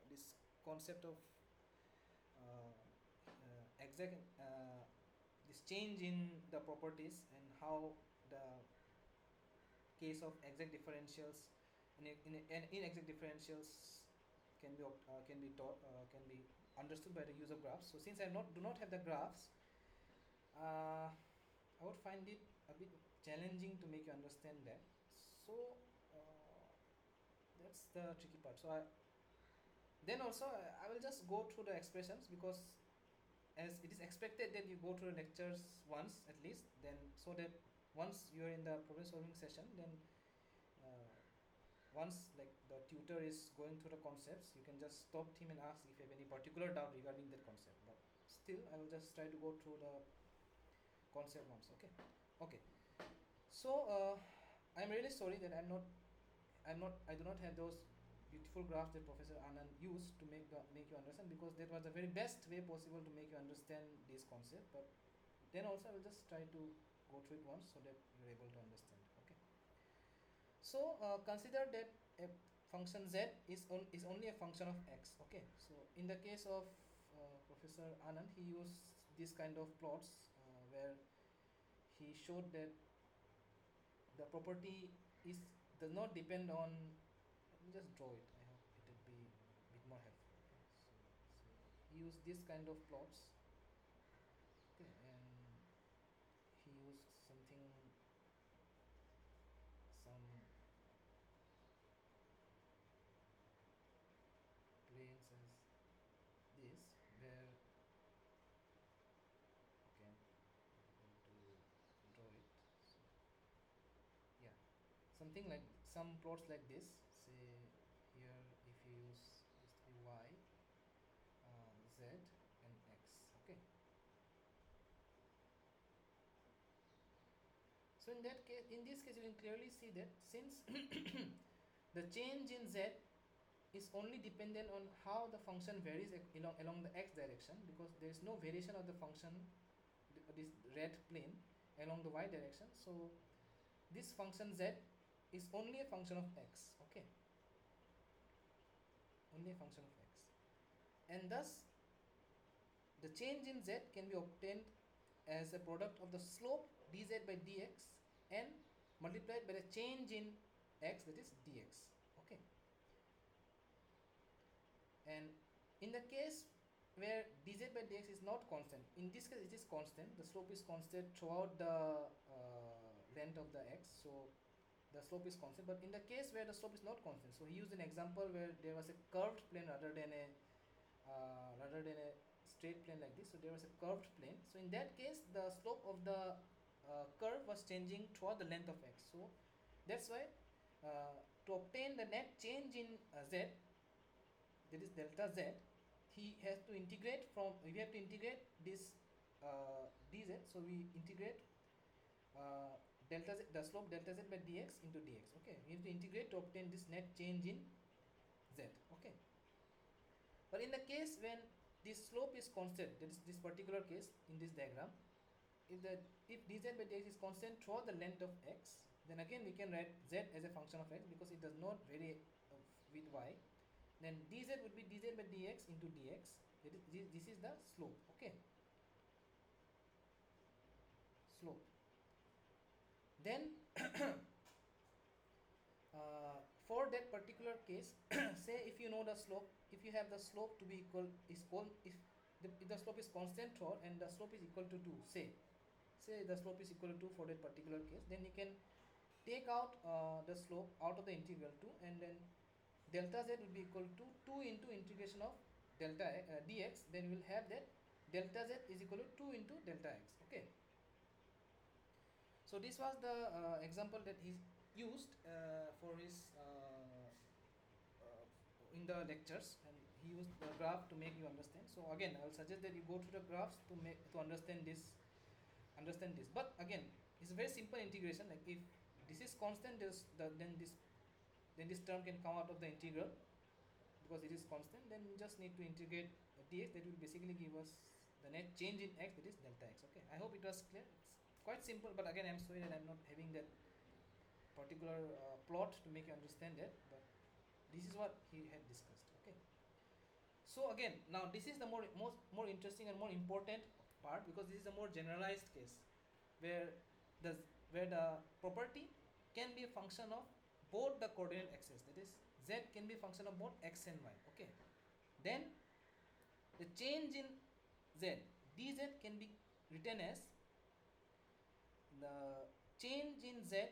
Speaker 1: this concept of exact this change in the properties and how the case of exact differentials in inexact differentials can be taught can be understood by the use of graphs. So since I do not have the graphs, I would find it a bit challenging to make you understand that. So that's the tricky part. So then also I will just go through the expressions, because as it is expected that you go through the lectures once at least, then so that once you are in the problem solving session, then uh, once like the tutor is going through the concepts, you can just stop him and ask if you have any particular doubt regarding that concept. But still I will just try to go through the concept once. Okay. So I'm really sorry that I do not have those beautiful graphs that Professor Anand used to make you understand, because that was the very best way possible to make you understand this concept. But then also I will just try to go through it once so that you're able to understand. Okay. So consider that a function z is only a function of x. Okay. So in the case of Professor Anand, he used this kind of plots where he showed that the property is does not depend on. Let me just draw it. I hope it will be a bit more helpful. Okay. So he used this kind of plots. Okay, and he used some planes as this, where okay, I'm going to draw it. So, yeah, something like some plots like this. Say here, if you use this to be y, z, and x. Okay. So in that case, in this case, you can clearly see that since the change in z is only dependent on how the function varies along the x direction, because there is no variation of the function, this red plane, along the y direction. So this function z is only a function of x. Okay, only a function of x, and thus the change in z can be obtained as a product of the slope dz by dx and multiplied by the change in x, that is dx. Okay. And in the case where dz by dx is not constant, in this case it is constant, the slope is constant throughout the length of the x, so the slope is constant. But in the case where the slope is not constant, so he used an example where there was a curved plane rather than a straight plane like this. So there was a curved plane, so in that case the slope of the curve was changing throughout the length of x. So that's why to obtain the net change in z, that is delta z, we have to integrate this dz. So we integrate delta z, the slope delta z by dx into dx. Okay, we have to integrate to obtain this net change in z. Okay, but in the case when this slope is constant, that is this particular case in this diagram, if dz by dx is constant throughout the length of x, then again we can write z as a function of x, because it does not vary with y. Then dz would be dz by dx into dx. This is the slope. Okay, slope. Then for that particular case, say if you know the slope, if you have the slope to be equal if the slope is constant throughout and the slope is equal to 2, say the slope is equal to 2 for that particular case, then you can take out the slope out of the integral 2, and then delta z will be equal to 2 into integration of delta dx. Then you will have that delta z is equal to 2 into delta x. Okay, so this was the example that he used for his in the lectures, and he used the graph to make you understand. So again, I will suggest that you go through the graphs to understand this. But again, it's a very simple integration. Like if this is constant, then this then this term can come out of the integral because it is constant. Then we just need to integrate dx. That will basically give us the net change in x, that is delta x. Okay, I hope it was clear. It's quite simple, but again I'm sorry that I'm not having that particular plot to make you understand that, but this is what he had discussed. Okay, so again, now this is the more interesting and more important part, because this is a more generalized case where the the property can be a function of both the coordinate axes, that is z can be a function of both x and y. Okay, then the change in z, dz, can be written as the change in z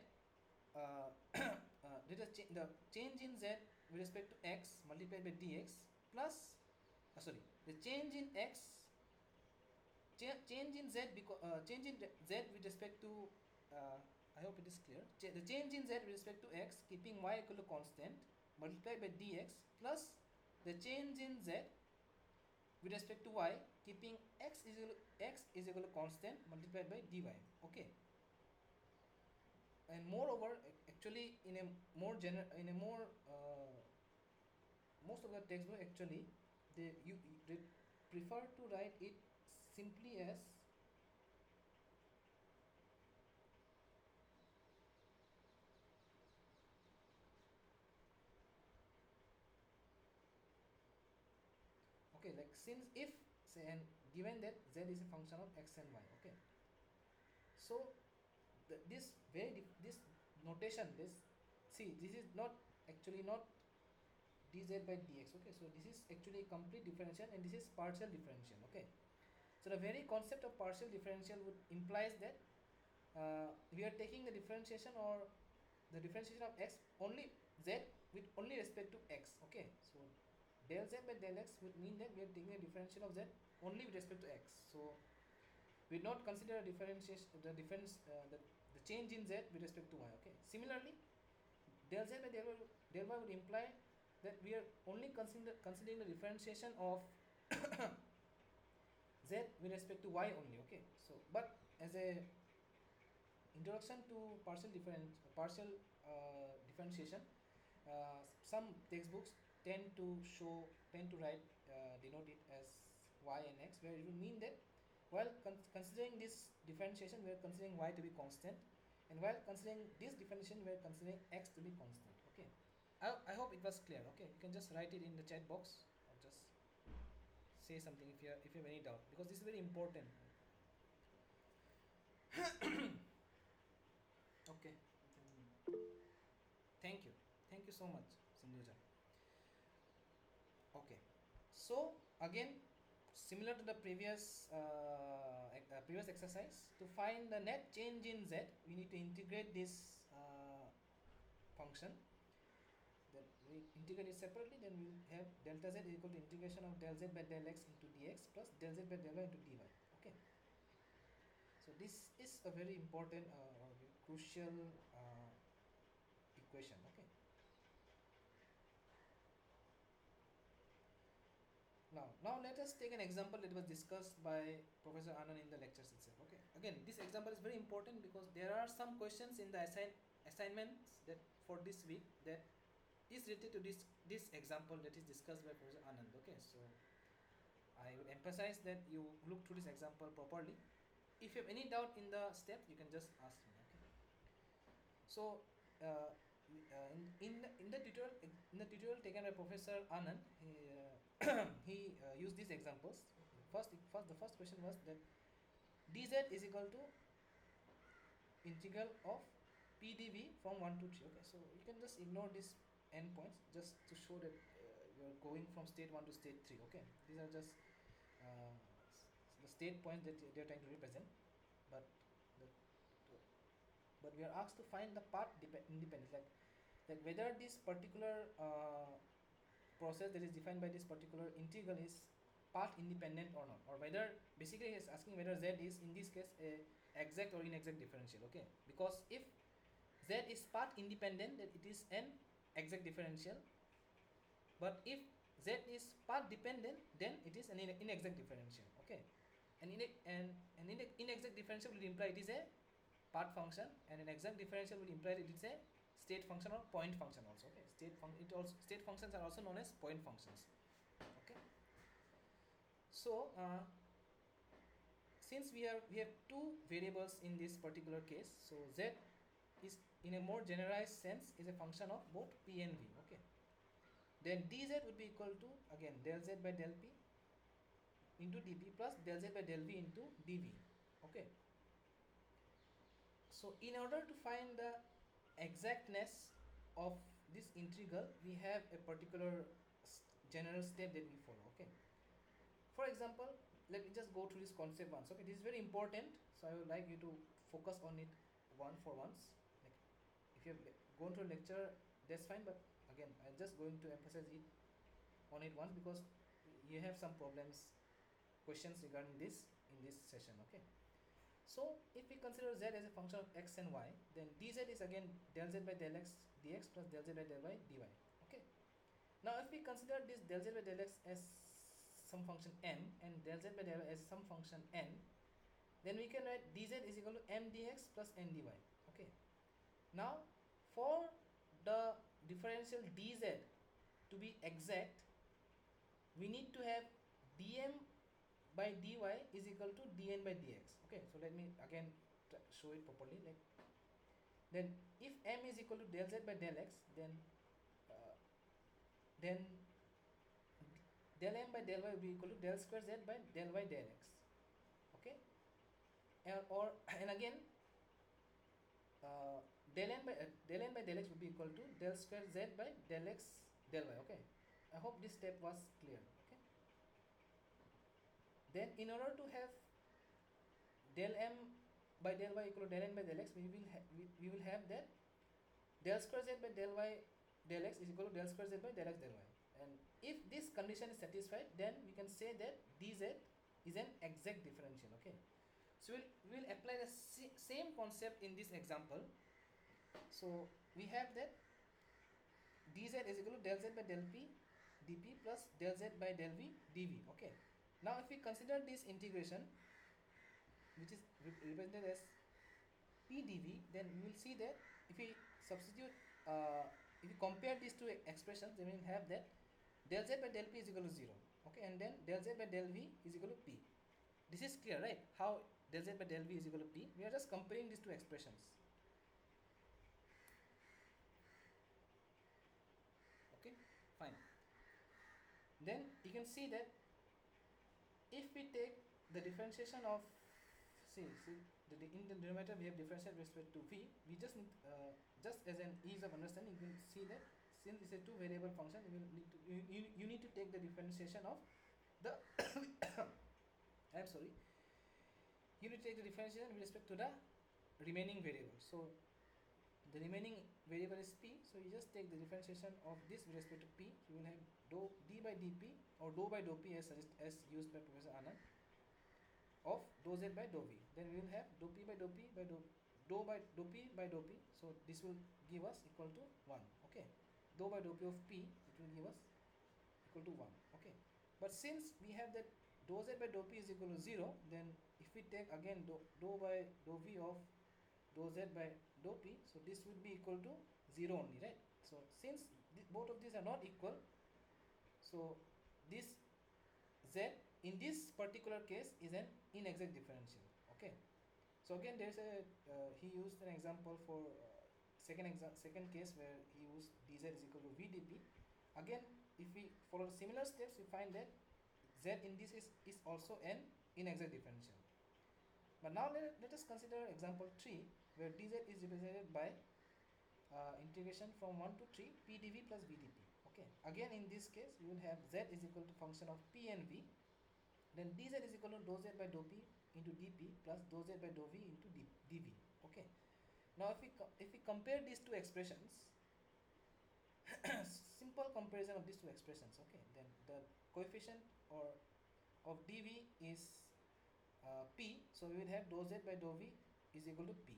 Speaker 1: the change in z with respect to x multiplied by dx plus sorry, the change in x change in z because change in z with respect to I hope it is clear. The change in z with respect to x keeping y equal to constant multiplied by dx plus the change in z with respect to y keeping x is equal to constant multiplied by dy. Okay, and moreover, actually in a more most of the textbook actually they prefer to write it simply as okay, like since if say and given that z is a function of x and y. Okay, so this notation, this see, this is not actually not dz by dx. Okay, so this is actually complete differential and this is partial differential. Okay, so the very concept of partial differential would implies that we are taking the differentiation or the differentiation of x only z with only respect to x. Okay, so del z by del x would mean that we are taking a differential of z only with respect to x. So we not consider a differentiation the change in z with respect to y. Okay, similarly del z by del y would imply that we are only considering the differentiation of z with respect to y only. Okay, so but as a introduction to partial differentiation, some textbooks tend to write denote it as y and x, where it will mean that while considering this differentiation we are considering y to be constant, and while considering this differentiation we are considering x to be constant. Okay, I hope it was clear. Okay, you can just write it in the chat box or just say something if you have any doubt, because this is very important. Okay, thank you so much, Sindhuja. Okay, so again, similar to the previous exercise, to find the net change in z we need to integrate this function. Then we integrate it separately, then we will have delta z is equal to integration of del z by del x into dx plus del z by del y into dy. Okay, so this is a very important or very crucial equation. Okay, now let us take an example that was discussed by Professor Anand in the lectures itself. Okay, again this example is very important because there are some questions in the assignments that for this week that is related to this example that is discussed by Professor Anand. Okay, so I would emphasize that you look through this example properly. If you have any doubt in the steps, you can just ask me. Okay, so in the tutorial taken by Professor Anand, he used these examples. The first question was that dz is equal to integral of pdv from 1 to 3. Okay, so you can just ignore these endpoints just to show that you are going from state 1 to state 3. Okay, these are just uh, the state points that they are trying to represent, but the, but we are asked to find the path independence, like whether this particular process that is defined by this particular integral is path independent or not, or whether basically he is asking whether z is in this case a exact or inexact differential. Okay, because if z is path independent, then it is an exact differential, but if z is path dependent, then it is an inexact differential. Okay, an inexact differential will imply it is a path function, and an exact differential will imply it is a state function or point function also. Okay, state functions are also known as point functions. Okay, so since we have two variables in this particular case, so z is in a more generalized sense is a function of both p and v. Okay, then dz would be equal to again del z by del p into dp plus del z by del v into dv. Okay, so in order to find the exactness of this integral, we have a particular general step that we follow. Okay, for example, let me just go through this concept once. Okay, this is very important, so I would like you to focus on it one for once. Like if you have gone through a lecture, that's fine, but again I'm just going to emphasize it on it once because you have some problems, questions regarding this in this session. Okay, so if we consider z as a function of x and y, then dz is again del z by del x dx plus del z by del y dy. Okay, now if we consider this del z by del x as some function m and del z by del y as some function n, then we can write dz is equal to m dx plus n dy. Okay, now for the differential dz to be exact, we need to have dm by dy is equal to dn by dx. Okay, so let me again show it properly. Like then if m is equal to del z by del x, then del m by del y will be equal to del square z by del y del x. Okay, and again del n by del x will be equal to del square z by del x del y. Okay, I hope this step was clear. Okay, then in order to have del m by del y equal to del n by del x, we will have that del square z by del y del x is equal to del square z by del x del y. And if this condition is satisfied, then we can say that dz is an exact differential. Okay, so we'll apply the same concept in this example. So we have that dz is equal to del z by del p dp plus del z by del v dv. Okay, now if we consider this integration, which is represented as p dv, then we will see that if we substitute if we compare these two expressions, then we will have that del z by del p is equal to 0. Okay, and then del z by del v is equal to p. This is clear, right? How del z by del v is equal to p? We are just comparing these two expressions. Okay, fine. Then you can see that if we take the differentiation of in the denominator we have differential with respect to v, we just need just as an ease of understanding, you can see that since it's a two variable function, you need to take the differentiation of the I'm sorry, you need to take the differentiation with respect to the remaining variable. So the remaining variable is p, so you just take the differentiation of this with respect to p. You will have dou d by dp or dou by dou p as used by Professor Anand of dou z by dou v. Then we will have dou p by dou p by dou by dou p by dou p. So this will give us equal to 1. Okay, dou by dou p of p, it will give us equal to 1. Okay, but since we have that dou z by dou p is equal to 0, then if we take again dou by dou v of dou z by dou p, so this would be equal to 0 only, right? So since both of these are not equal, so this z in this particular case is an inexact differential. Okay, so again there's a he used an example for second case where he used dz is equal to v dp. Again, if we follow similar steps, we find that z in this is also an inexact differential. But now let us consider example 3 where dz is represented by integration from 1 to 3 p dv plus v dp. Okay, again in this case we will have z is equal to function of p and v, then dz is equal to dou z by dou p into dp plus dou z by dou v into dv. Okay, now if we compare these two expressions, simple comparison of these two expressions. Okay, then the coefficient or of dv is p, so we will have dou z by dou v is equal to p.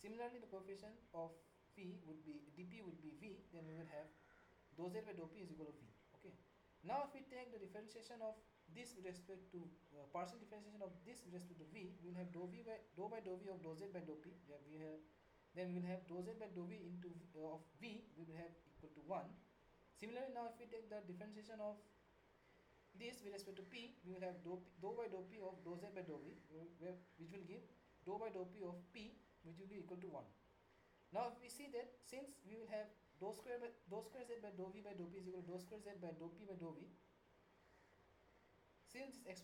Speaker 1: Similarly, the coefficient of v would be dp would be v, then we will have dou z by dou p is equal to v. Okay, now if we take the differentiation of this with respect to partial differentiation of this with respect to v, we will have dou by dou v of dou z by dou p, where we have then we will have dou z by dou v into of v, we will have equal to 1. Similarly, now if we take the differentiation of this with respect to p, we will have dou by dou p of dou z by dou v, which will give dou by dou p of p, which will be equal to 1. Now if we see that since we will have dou square z by dou v by dou p is equal to dou square z by dou p by dou v, since this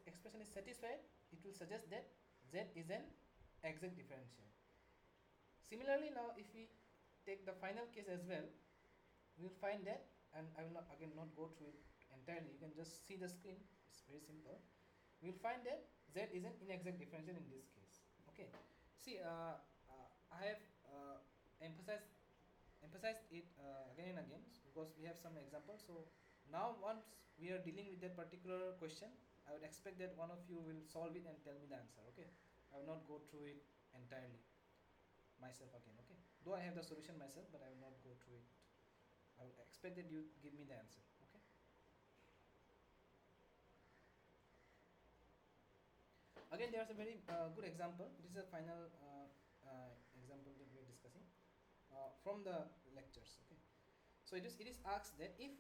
Speaker 1: expression is satisfied, it will suggest that z is an exact differential. Similarly, now if we take the final case as well, we will find that, and I will not again not go through it entirely, you can just see the screen, it's very simple. We will find that z is an inexact differential in this case. Okay, see, I have emphasized it again and again because we have some examples. So now once we are dealing with that particular question, I would expect that one of you will solve it and tell me the answer. Okay, I will not go through it entirely myself again. Okay, though I have the solution myself, but I will not go through it. I will expect that you give me the answer. Okay, again there's a very good example. This is a final example that we are discussing from the lectures. Okay, so it is asked that if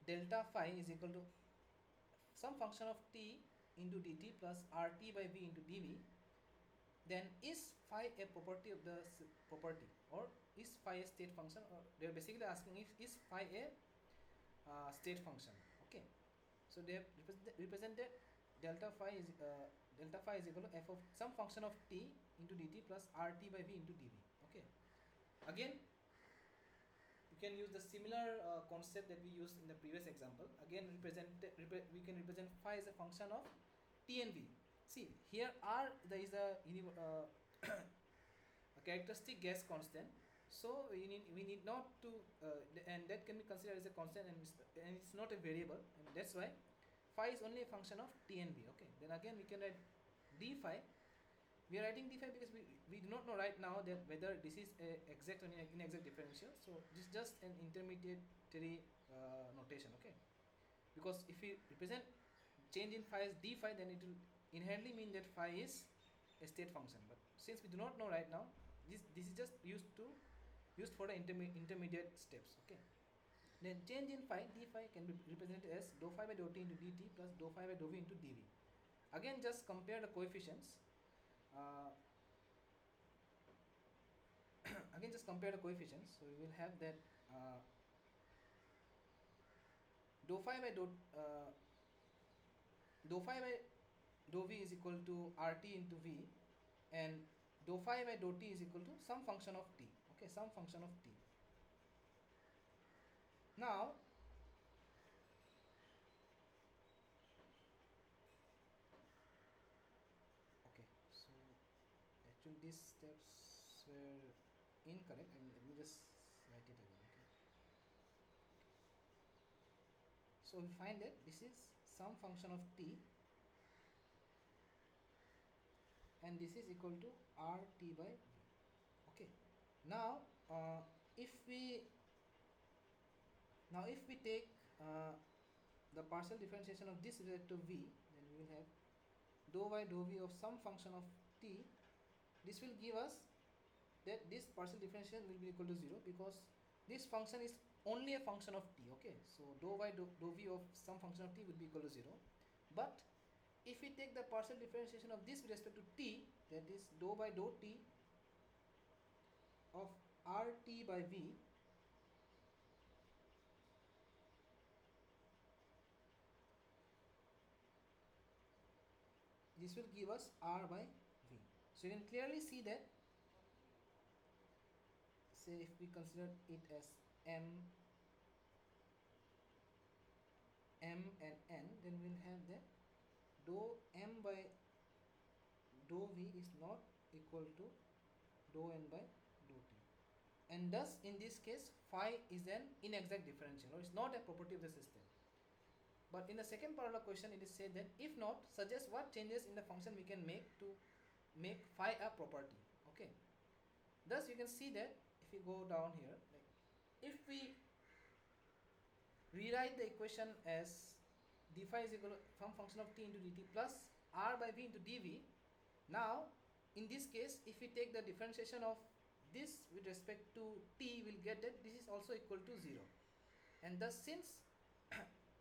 Speaker 1: delta phi is equal to some function of t into dt plus rt by v into dv, then is phi a property of the property, or is phi a state function, or they are basically asking if is phi a state function. Okay, so they have represented delta phi is equal to f of some function of t into dt plus rt by v into dv. Okay, again you can use the similar concept that we used in the previous example. Again we can represent phi as a function of t and v. See, here r there is a a characteristic gas constant, so we need not to and that can be considered as a constant, and it's not a variable, and that's why phi is only a function of t and v. Okay, then again we can write d phi. We are writing d phi because we do not know right now that whether this is a exact or inexact differential, so this is just an intermediary notation. Okay, because if we represent change in phi as d phi, then it will inherently mean that phi is a state function, but since we do not know right now, this is just used for the intermediate steps. Okay, then change in phi d phi can be represented as dou phi by dou t into dt plus dou phi by dou v into dv. Again just compare the coefficients. Again just compare the coefficients, so we will have that dou phi by dou v is equal to rt into v, and dou phi by dou t is equal to some function of t. Okay, some function of t. Now okay, so actually these steps were incorrect, and let me just write it again. Okay, so we find that this is some function of t, and this is equal to rt by v. Okay, now if we take the partial differentiation of this related to v, then we will have dou by dou v of some function of t. This will give us that this partial differentiation will be equal to 0 because this function is only a function of t. Okay, so dou by dou v of some function of t will be equal to 0, but if we take the partial differentiation of this with respect to t, that is dou by dou t of rt by v, this will give us r by v. So you can clearly see that, say if we consider it as m and n, then we'll have that dou m by dou v is not equal to dou n by dou t, and thus in this case phi is an inexact differential, or it's not a property of the system. But in the second part of the question, it is said that if not, suggest what changes in the function we can make to make phi a property. Okay, thus you can see that if we go down here, like if we rewrite the equation as d phi is equal to some function of t into dt plus r by v into dv, now in this case, if we take the differentiation of this with respect to t, we'll get that this is also equal to 0. And thus, since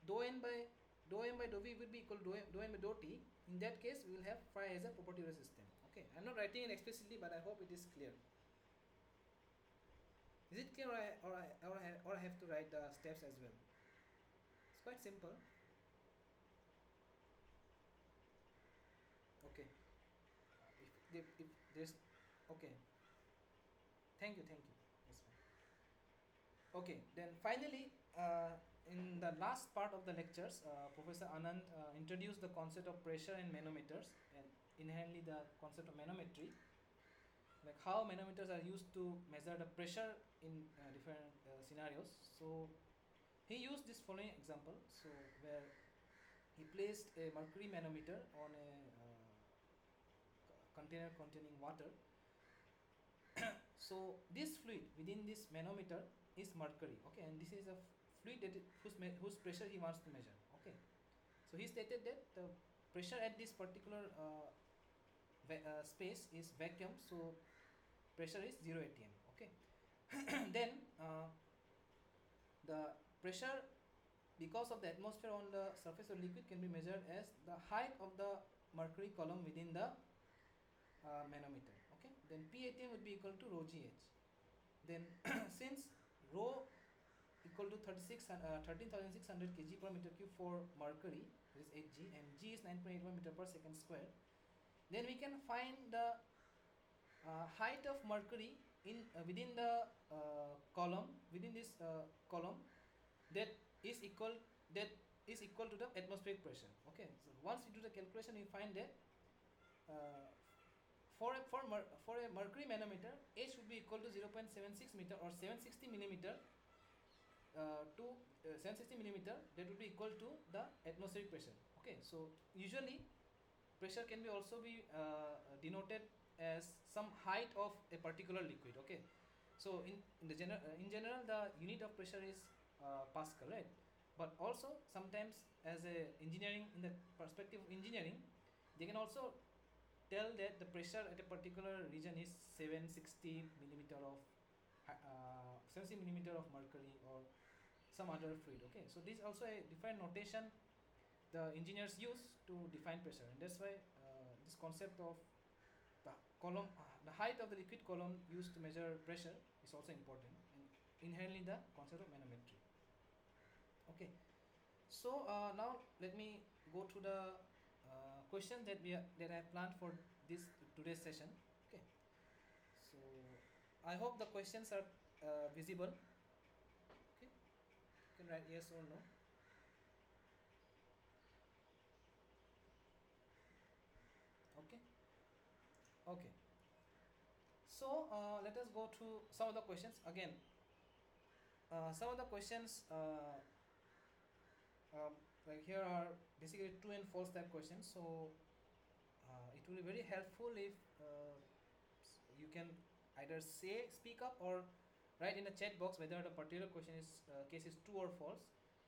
Speaker 1: dou n by dou v will be equal to dou n by dou t, in that case we will have phi as a property of the system. Okay, I'm not writing it explicitly, but I hope it is clear. Is it clear, or I have to write the steps as well? It's quite simple. Okay. If there's, okay. Thank you. That's fine. Okay. Then finally, in the last part of the lectures, Professor Anand introduced the concept of pressure and manometers, and inherently the concept of manometry, like how manometers are used to measure the pressure in different scenarios. So he used this following example. So where he placed a mercury manometer on a container containing water. So this fluid within this manometer is mercury. Okay, and this is a fluid that whose pressure he wants to measure. Okay, so he stated that the pressure at this particular space is vacuum, so pressure is 0 atm. Okay, then the pressure because of the atmosphere on the surface of liquid can be measured as the height of the mercury column within the manometer. Okay, then P atm would be equal to rho gh. Then since rho equal to 13,600 kg per meter cube for mercury, that is 8g, and g is 9.81 meter per second square, then we can find the height of mercury in within the column, within this column, that is equal to the atmospheric pressure. Okay, so once we do the calculation, we find that for a mercury manometer, h would be equal to 0.76 meter or 760 millimeter to 760 millimeter. That would be equal to the atmospheric pressure. Okay, so usually pressure can be also be denoted as some height of a particular liquid. Okay, so in general the unit of pressure is Pascal, right? But also sometimes as a engineering, in the perspective of engineering, they can also tell that the pressure at a particular region is 760 millimeter of 70 millimeter of mercury or some other fluid. Okay, so this is also a different notation the engineers use to define pressure, and that's why this concept of the column, the height of the liquid column used to measure pressure is also important, and inherently the concept of manometry. Okay, so now let me go to the questions that I planned for this today's session. Okay, so I hope the questions are visible. Okay, you can write yes or no. Okay. Okay. So let us go to some of the questions again. Some of the questions like here are basically true and false type questions. So it will be very helpful if you can either speak up or write in the chat box whether the particular question is case is true or false.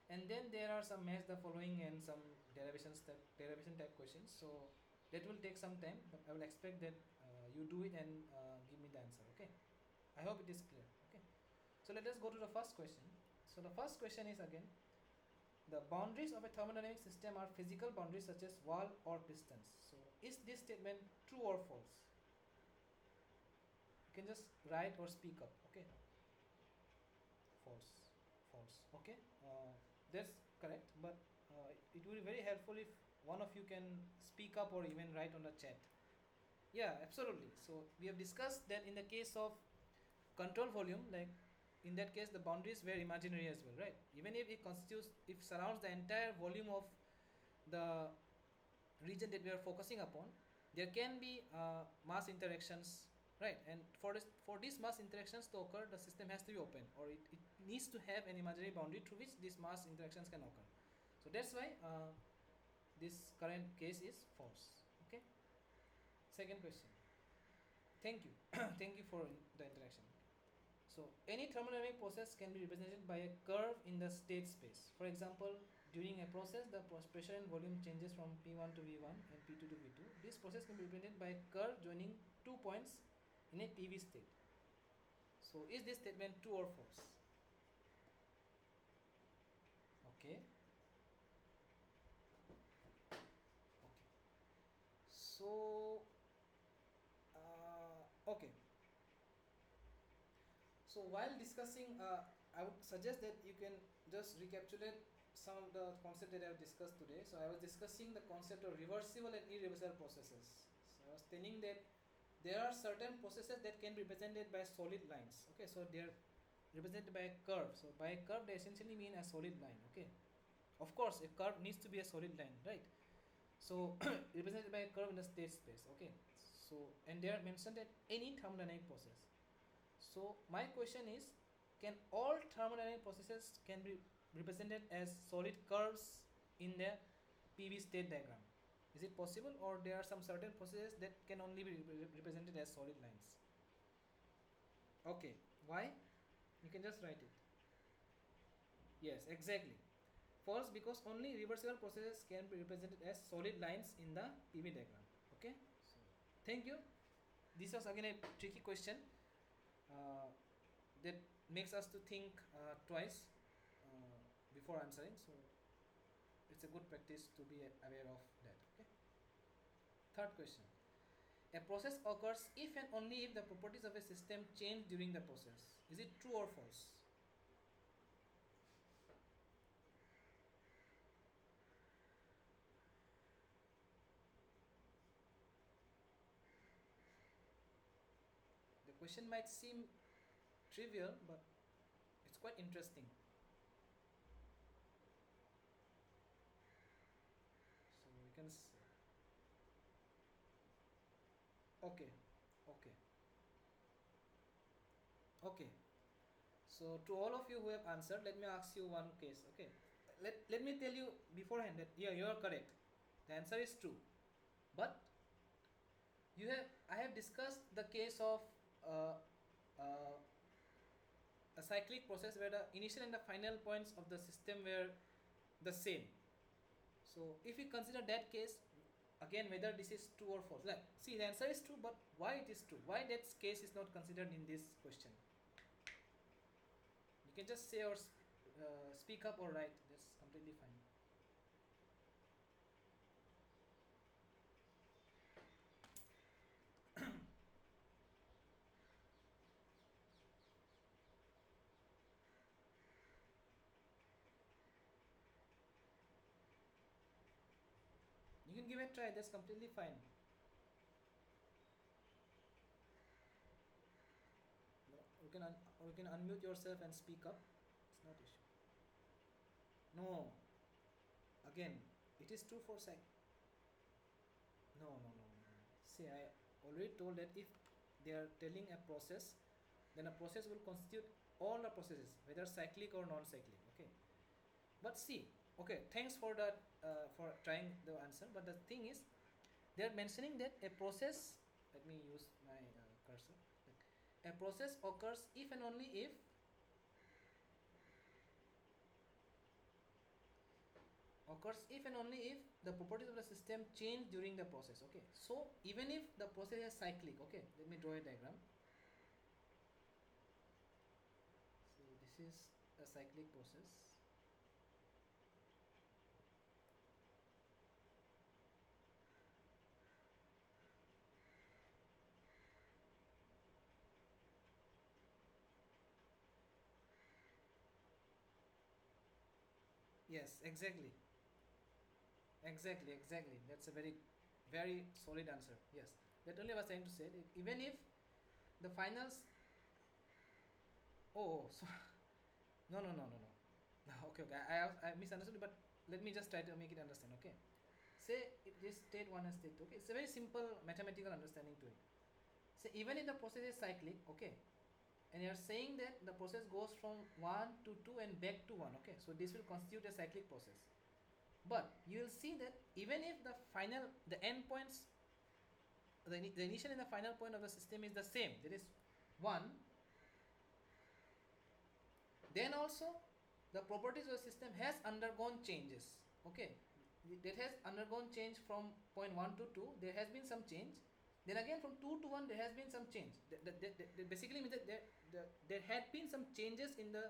Speaker 1: And then there are some match the following and some derivation type questions. So that will take some time, but I will expect that you do it and give me the answer. Okay, I hope it is clear. Okay, so let us go to the first question. So the first question is again, the boundaries of a thermodynamic system are physical boundaries such as wall or distance. So is this statement true or false? You can just write or speak up. Okay, false. Okay, that's correct, but it will be very helpful if one of you can speak up or even write on the chat. Yeah, absolutely. So we have discussed that in the case of control volume, like in that case the boundaries were imaginary as well, right? Even if it surrounds the entire volume of the region that we are focusing upon, there can be mass interactions, right? And for these mass interactions to occur, the system has to be open, or it needs to have an imaginary boundary through which these mass interactions can occur. So that's why this current case is false. Okay, second question. Thank you. Thank you for the interaction. So any thermodynamic process can be represented by a curve in the state space. For example, during a process, the pressure and volume changes from P1 to V1 and P2 to V2. This process can be represented by a curve joining 2 points in a PV state. So is this statement true or false? Okay. Okay. So okay. So while discussing, I would suggest that you can just recapitulate some of the concepts that I have discussed today. So I was discussing the concept of reversible and irreversible processes. So I was telling that there are certain processes that can be represented by solid lines. Okay, so they are represented by a curve. So by a curve, they essentially mean a solid line. Okay, of course, a curve needs to be a solid line, right? So represented by a curve in the state space. Okay, so and they are mentioned at any thermodynamic process. So my question is, can all thermodynamic processes can be represented as solid curves in the PV state diagram? Is it possible, or there are some certain processes that can only be represented as solid lines? Okay, why? You can just write it. Yes, exactly. False, because only reversible processes can be represented as solid lines in the PV diagram. Okay. So, thank you. This was again a tricky question. Uh, that makes us to think twice before answering, so it's a good practice to be aware of that. Okay. Third question: a process occurs if and only if the properties of a system change during the process. Is it true or false? The question might seem trivial, but it's quite interesting. So we can okay, okay, okay. So to all of you who have answered, let me ask you one case. Okay, let me tell you beforehand that yeah, you are correct. The answer is true. But I have discussed the case of uh, uh, a cyclic process where the initial and the final points of the system were the same. So if we consider that case, again whether this is true or false. Like, see, the answer is true, but why it is true? Why that case is not considered in this question? You can just say or speak up or write. That's completely fine. You can give it a try. That's completely fine. You can unmute yourself and speak up. It's not issue. No, again, it is true for psych. No, no, no, no. See, I already told that if they are telling a process, then a process will constitute all the processes, whether cyclic or non-cyclic. Okay. But see, okay, thanks for that, for trying the answer. But the thing is, they are mentioning that a process. Let me use my cursor. A process occurs if and only if the properties of the system change during the process. Okay, so even if the process is cyclic, okay, let me draw a diagram. So this is a cyclic process. Yes, exactly, exactly. That's a very solid answer. Yes, that only I was trying to say. Even if the finals, so no. Okay, I misunderstood, but let me just try to make it understand. Okay, say it is state one and state two. Okay, it's a very simple mathematical understanding to it. So even if the process is cyclic, okay, and you are saying that the process goes from 1 to 2 and back to 1, okay, so this will constitute a cyclic process. But you will see that even if the end points, the initial and the final point of the system is the same, that is 1, then also the properties of the system has undergone changes. Okay, that has undergone change from point 1 to 2. There has been some change, Then again from 2 to 1 there has been some change. That basically means that there had been some changes in the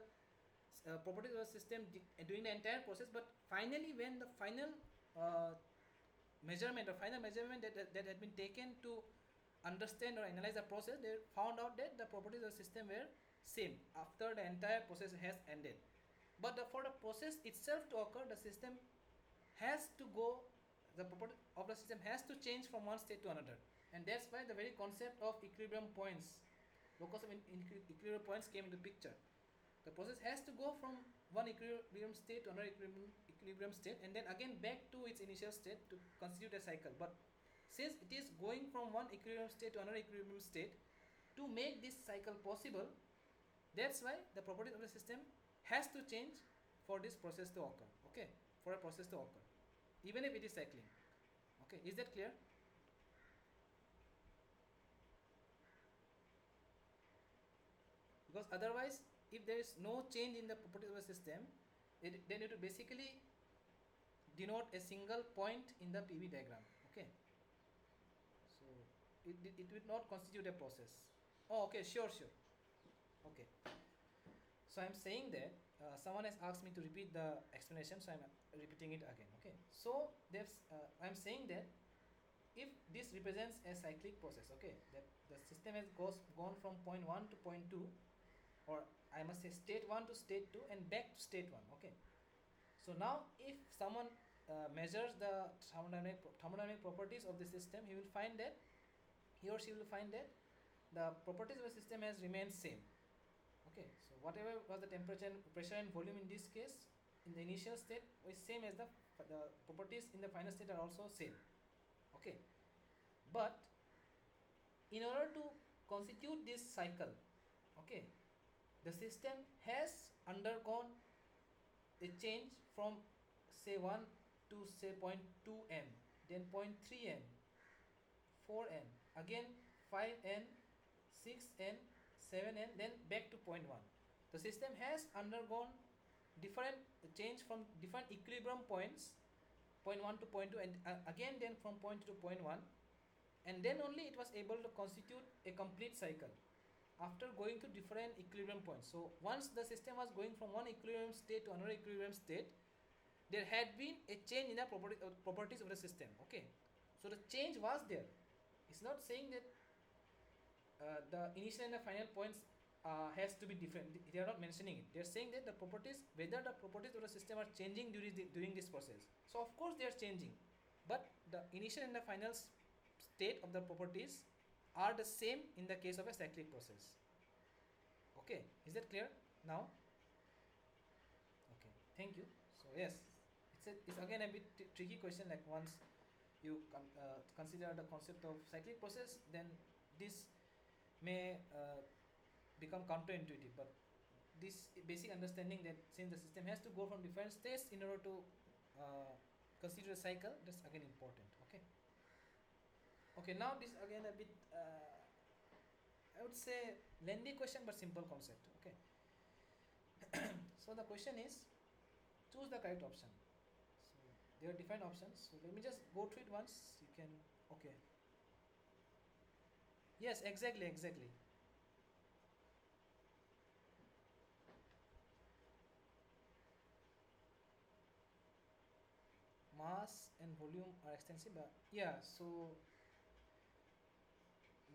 Speaker 1: properties of the system during the entire process, but finally when the final uh, measurement or final measurement that had been taken to understand or analyze the process, they found out that the properties of the system were same after the entire process has ended. But for the process itself to occur, the system has to go, the property of the system has to change from one state to another, and that's why the very concept of equilibrium points, locus of equilibrium points came into picture. The process has to go from one equilibrium state to another equilibrium state, and then again back to its initial state to constitute a cycle. But since it is going from one equilibrium state to another equilibrium state, to make this cycle possible, that's why the properties of the system has to change for this process to occur. Okay, for a process to occur, even if it is cycling. Okay, is that clear? Because otherwise, if there is no change in the properties of the system, then it will basically denote a single point in the PV diagram. Okay, so it will not constitute a process. Oh, okay, sure. Okay, so I'm saying that someone has asked me to repeat the explanation, so I'm repeating it again. Okay, so I'm saying that if this represents a cyclic process, okay, that the system has gone from point 1 to point 2, or I must say state 1 to state 2 and back to state 1. Okay, so now if someone measures the thermodynamic properties of the system, he or she will find that the properties of the system has remained same. Okay, so whatever was the temperature, pressure and volume in this case in the initial state is same as the properties in the final state are also same. Okay, but in order to constitute this cycle, okay, the system has undergone a change from say 1 to say point 2n, then point 3n, 4n, again 5n, 6n, 7n, then back to point 1. The system has undergone different change from different equilibrium points, point 1 to point 2, and again then from point 2 to point 1, and then only it was able to constitute a complete cycle after going to different equilibrium points. So once the system was going from one equilibrium state to another equilibrium state, there had been a change in the properties of the system. Okay, so the change was there. It's not saying that the initial and the final points has to be different. They are not mentioning it. They are saying that the properties, whether the properties of the system are changing during this process. So of course they are changing, but the initial and the final state of the properties are the same in the case of a cyclic process. Okay, is that clear now? Okay, thank you. So yes, it's again a bit tricky question. Like once you consider the concept of cyclic process, then this may become counterintuitive. But this basic understanding that since the system has to go from different states in order to consider a cycle, that's again important. Okay. Okay, now this again a bit I would say lengthy question but simple concept. Okay. So the question is, choose the correct option. So there are different options. So let me just go through it once. You can. Okay. Yes, exactly. Mass and volume are extensive, but yeah. So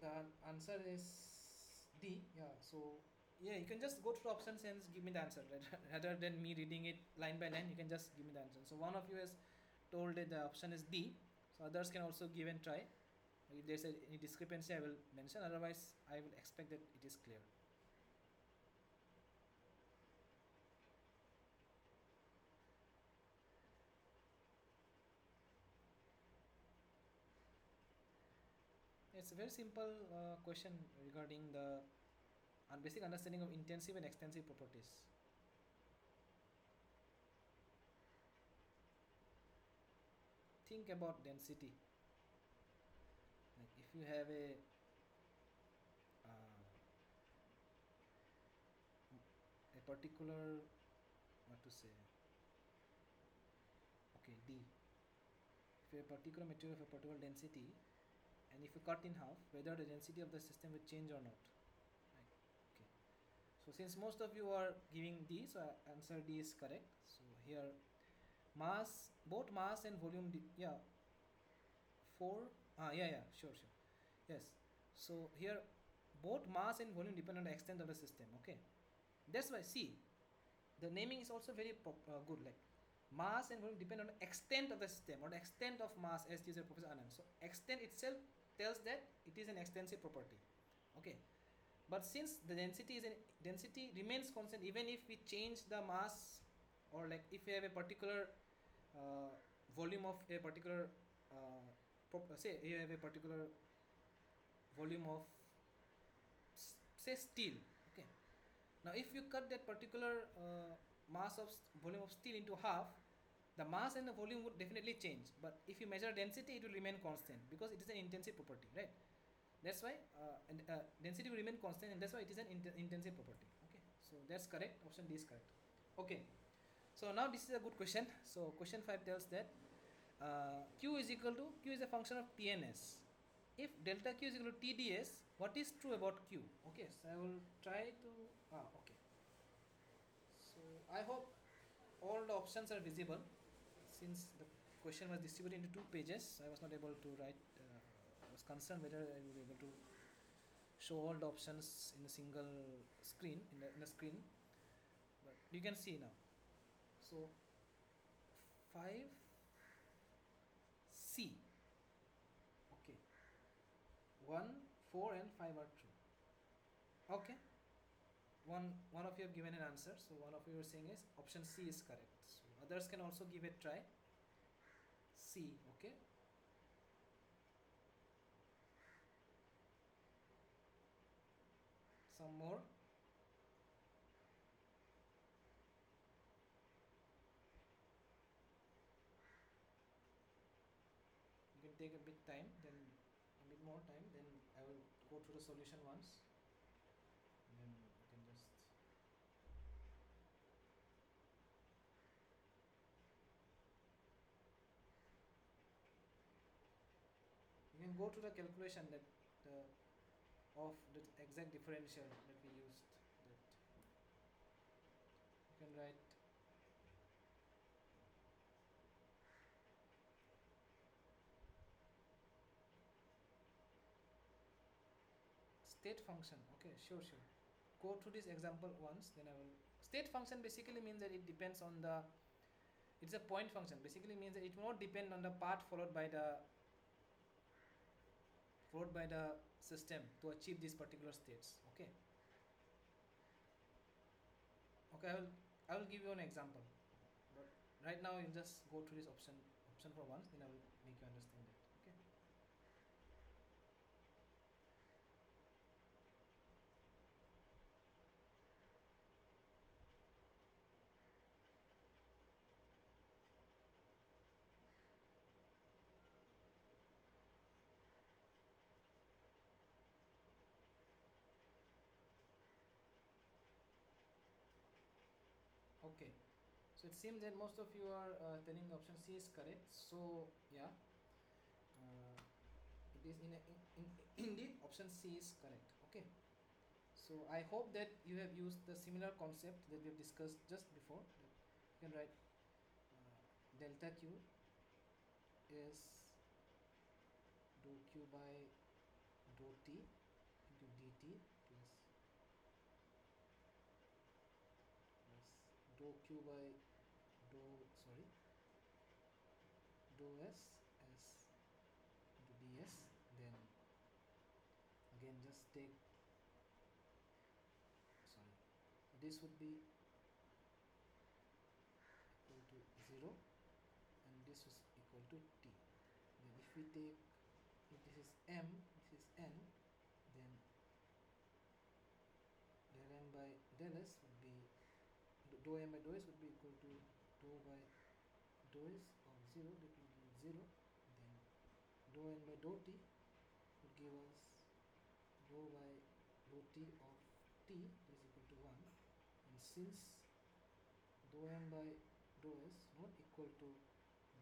Speaker 1: the answer is D. Yeah. So yeah, you can just go through options and give me the answer, right? Rather than me reading it line by line. You can just give me the answer. So one of you has told that the option is D. So others can also give and try. If there's any discrepancy, I will mention. Otherwise, I will expect that it is clear. It's a very simple question regarding the basic understanding of intensive and extensive properties. Think about density. Like if you have a particular, what to say, okay, D. If you have a particular material of a particular density, and if you cut in half, whether the density of the system will change or not. Right. Okay. So since most of you are giving D, so answer D is correct. So here mass, both mass and volume, yeah, 4, yeah, sure, yes. So here both mass and volume depend on the extent of the system. Okay, that's why see, the naming is also very good, like mass and volume depend on the extent of the system or the extent of mass, as you said, Professor Anand. So extent itself tells that it is an extensive property. Okay, but since the density is density remains constant even if we change the mass, or like if we have a particular uh, volume of a particular say you have a particular volume of say steel. Okay, now if you cut that particular mass of volume of steel into half, the mass and the volume would definitely change, but if you measure density it will remain constant because it is an intensive property, right? That's why density will remain constant, and that's why it is an intensive property. Okay, so that's correct, option D is correct. Okay, so now this is a good question. So question 5 tells that q is equal to, q is a function of TNS. If delta q is equal to TDS, what is true about q? Okay, so I will try to okay, so I hope all the options are visible. Since the question was distributed into 2 pages, I was not able to write, I was concerned whether I will be able to show all the options in a single screen, in the screen, but you can see now. So 5C, okay, 1, 4 and 5 are true. Okay, one of you have given an answer, so one of you are saying is option C is correct. So others can also give a try. C, okay. Some more. You can take a bit time, then a bit more time, then I will go through the solution once, and then you can just you can go to the calculation that of the exact differential that we used, that you can write state function. Okay, sure, go through this example once, then I will. State function basically means that it depends on the, it's a point function, basically means that it will not depend on the path followed by the system to achieve these particular states. Okay, I will give you an example, but right now you just go through this option for once, then I will make you understand it. Okay, okay. So it seems that most of you are telling the option C is correct. So yeah, it is indeed option C is correct. Okay. So I hope that you have used the similar concept that we have discussed just before. You can write delta Q is dou Q by dou T into dt plus dou Q by dou, sorry, dou S as into ds. Then again just take, sorry, this would be equal to 0 and this is equal to t. Then if we take, if this is m, this is n, then del m by del s would be, dou m by dou s would be equal to dou by dou s of 0, that will be 0. Then dou n by dou t would give us dou by dou t of t is equal to 1. And since dou m by dou s not equal to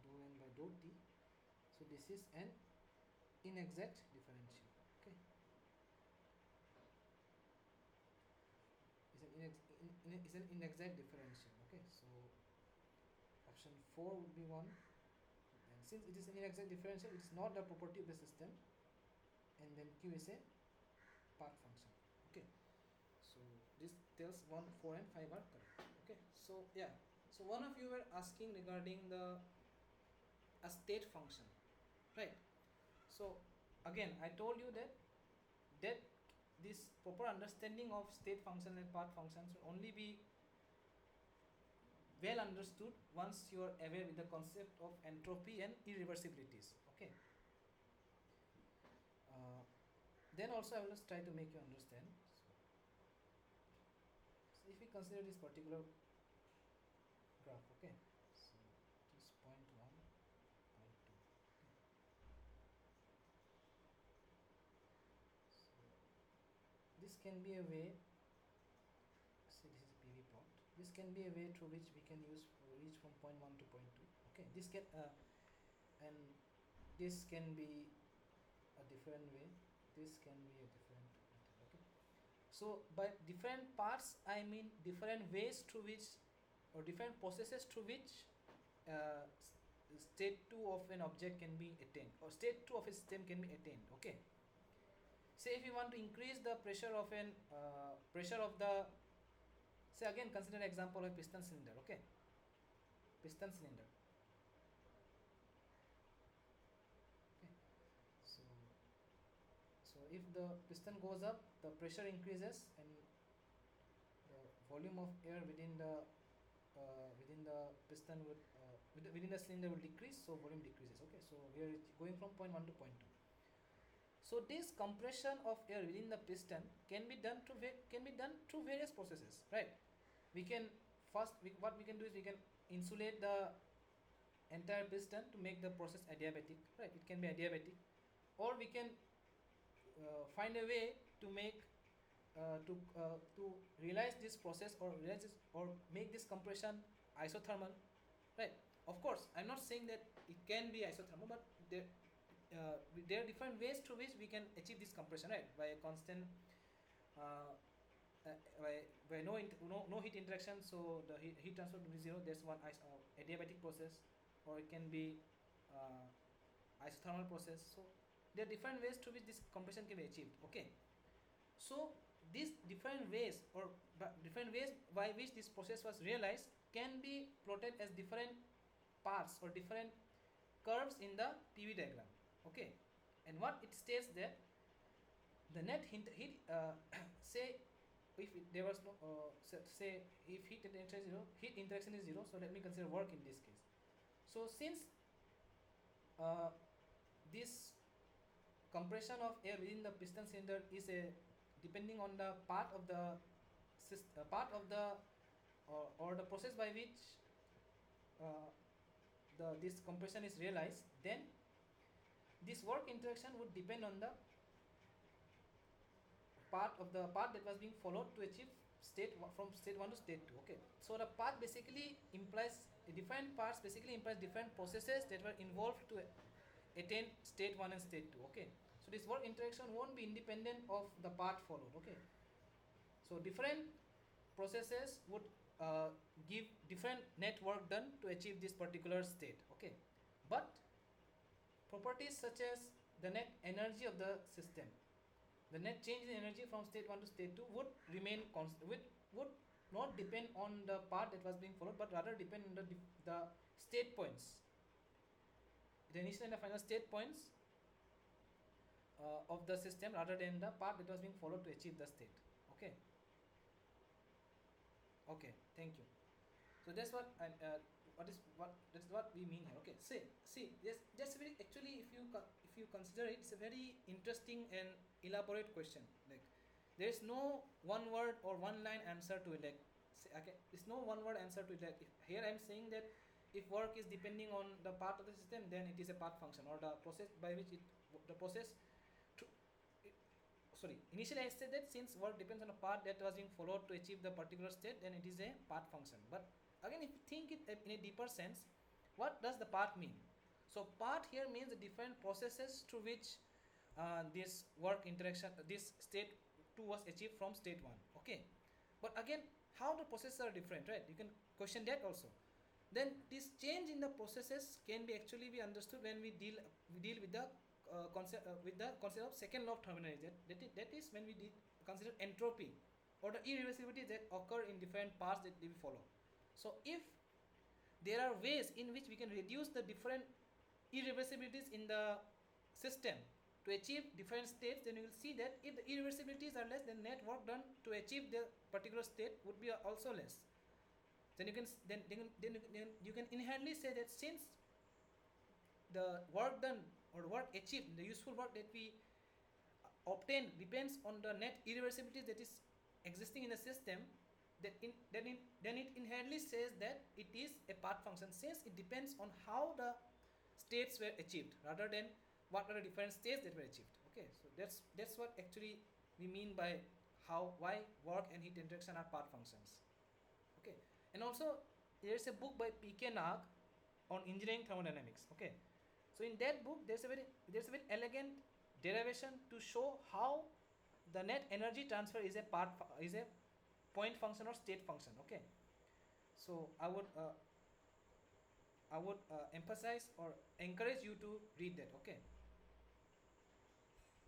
Speaker 1: dou n by dou t, so this is an
Speaker 2: inexact differential. Okay, it's an inexact differential. Okay, so option 4 would be one. And since it is an inexact differential, it is not a property of the system. And then Q is a path function. Okay, so this tells 1, 4 and 5 are correct. Okay, so yeah, so one of you were asking regarding the a state function, right? So again, I told you that this proper understanding of state function and path functions will only be well understood once you are aware with the concept of entropy and irreversibilities. Okay, uh, then also I will just try to make you understand. So if we consider this particular graph, okay, so it is point 1, point 2. Okay. So this can be a way, say this is PV plot, this can be a way through which we can use reach from point 1 to point 2. Okay, this can and this can be a different way, this can be a different method. Okay, so by different parts I mean different ways through which, or different processes through which uh, state 2 of an object can be attained, or state 2 of a system can be attained. Okay, say if you want to increase the pressure of an pressure of the, say again consider example of piston cylinder. Okay, piston cylinder. Okay, so so if the piston goes up, the pressure increases and the volume of air within the piston would within the cylinder will decrease, so volume decreases. Okay, so we are going from point 1 to point 2. So this compression of air within the piston can be done through various processes, right? We can what we can do is we can insulate the entire piston to make the process adiabatic, right? It can be adiabatic, or we can find a way to make to realize this process, or make this compression isothermal, right? Of course, I'm not saying that it can be isothermal, but there are different ways through which we can achieve this compression, right? By a constant uh, by no heat interaction, so the heat transfer will be zero. That's one adiabatic process, or it can be isothermal process. So there are different ways through which this compression can be achieved. Okay, so these different ways, or different ways by which this process was realized, can be plotted as different parts or different curves in the PV diagram. Okay, and what it states that the net heat say if there was no say if heat interaction is zero, so let me consider work in this case. So since uh, this compression of air within the piston cylinder is a depending on the part of the part of the or the process by which uh, this compression is realized, then this work interaction would depend on the part that was being followed to achieve from state 1 to state 2. Okay, so the path basically implies different parts basically implies different processes that were involved to attain state 1 and state 2. Okay, so this work interaction won't be independent of the path followed. Okay, so different processes would give different net work done to achieve this particular state. Okay, but properties such as the net energy of the system, the net change in energy from state 1 to state 2 would remain constant, would not depend on the path that was being followed, but rather depend on the state points, the initial and the final state points of the system, rather than the path that was being followed to achieve the state. Okay, okay, thank you. So that's what that's what we mean here. Okay, see that's very actually if you consider it, it's a very interesting and elaborate question. Like there is no one word or one line answer to it. Like okay, there's no one word answer to it. Like here I'm saying that if work is depending on the part of the system, then it is a path function, or the process by which the process to initially I said that since work depends on a path that was being followed to achieve the particular state, then it is a path function. But again, if you think it in a deeper sense, what does the path mean? So path here means the different processes through which
Speaker 1: this work interaction, this state 2 was achieved from state 1. Okay, but again, how the processes are different, right? You can question that also. Then this change in the processes can be actually be understood when we deal with the concept of second law of thermodynamics. That is when we consider entropy or the irreversibilities that occur in different paths that we follow. So if there are ways in which we can reduce the different irreversibilities in the system to achieve different states, then you will see that if the irreversibilities are less, then net work done to achieve the particular state would be also less. Then you can then you can inherently say that since the work done or work achieved, the useful work that we obtain depends on the net irreversibility that is existing in the system, then it inherently says that it is a path function, since it depends on how the states were achieved rather than what are the different states that were achieved. Okay, so that's what actually we mean by why work and heat interaction are path functions. Okay, and also there is a book by P.K. Nag on engineering thermodynamics. Okay, so in that book there's a very elegant derivation to show how the net energy transfer is a point function or state function. Okay, so I would emphasize or encourage you to read that. Okay,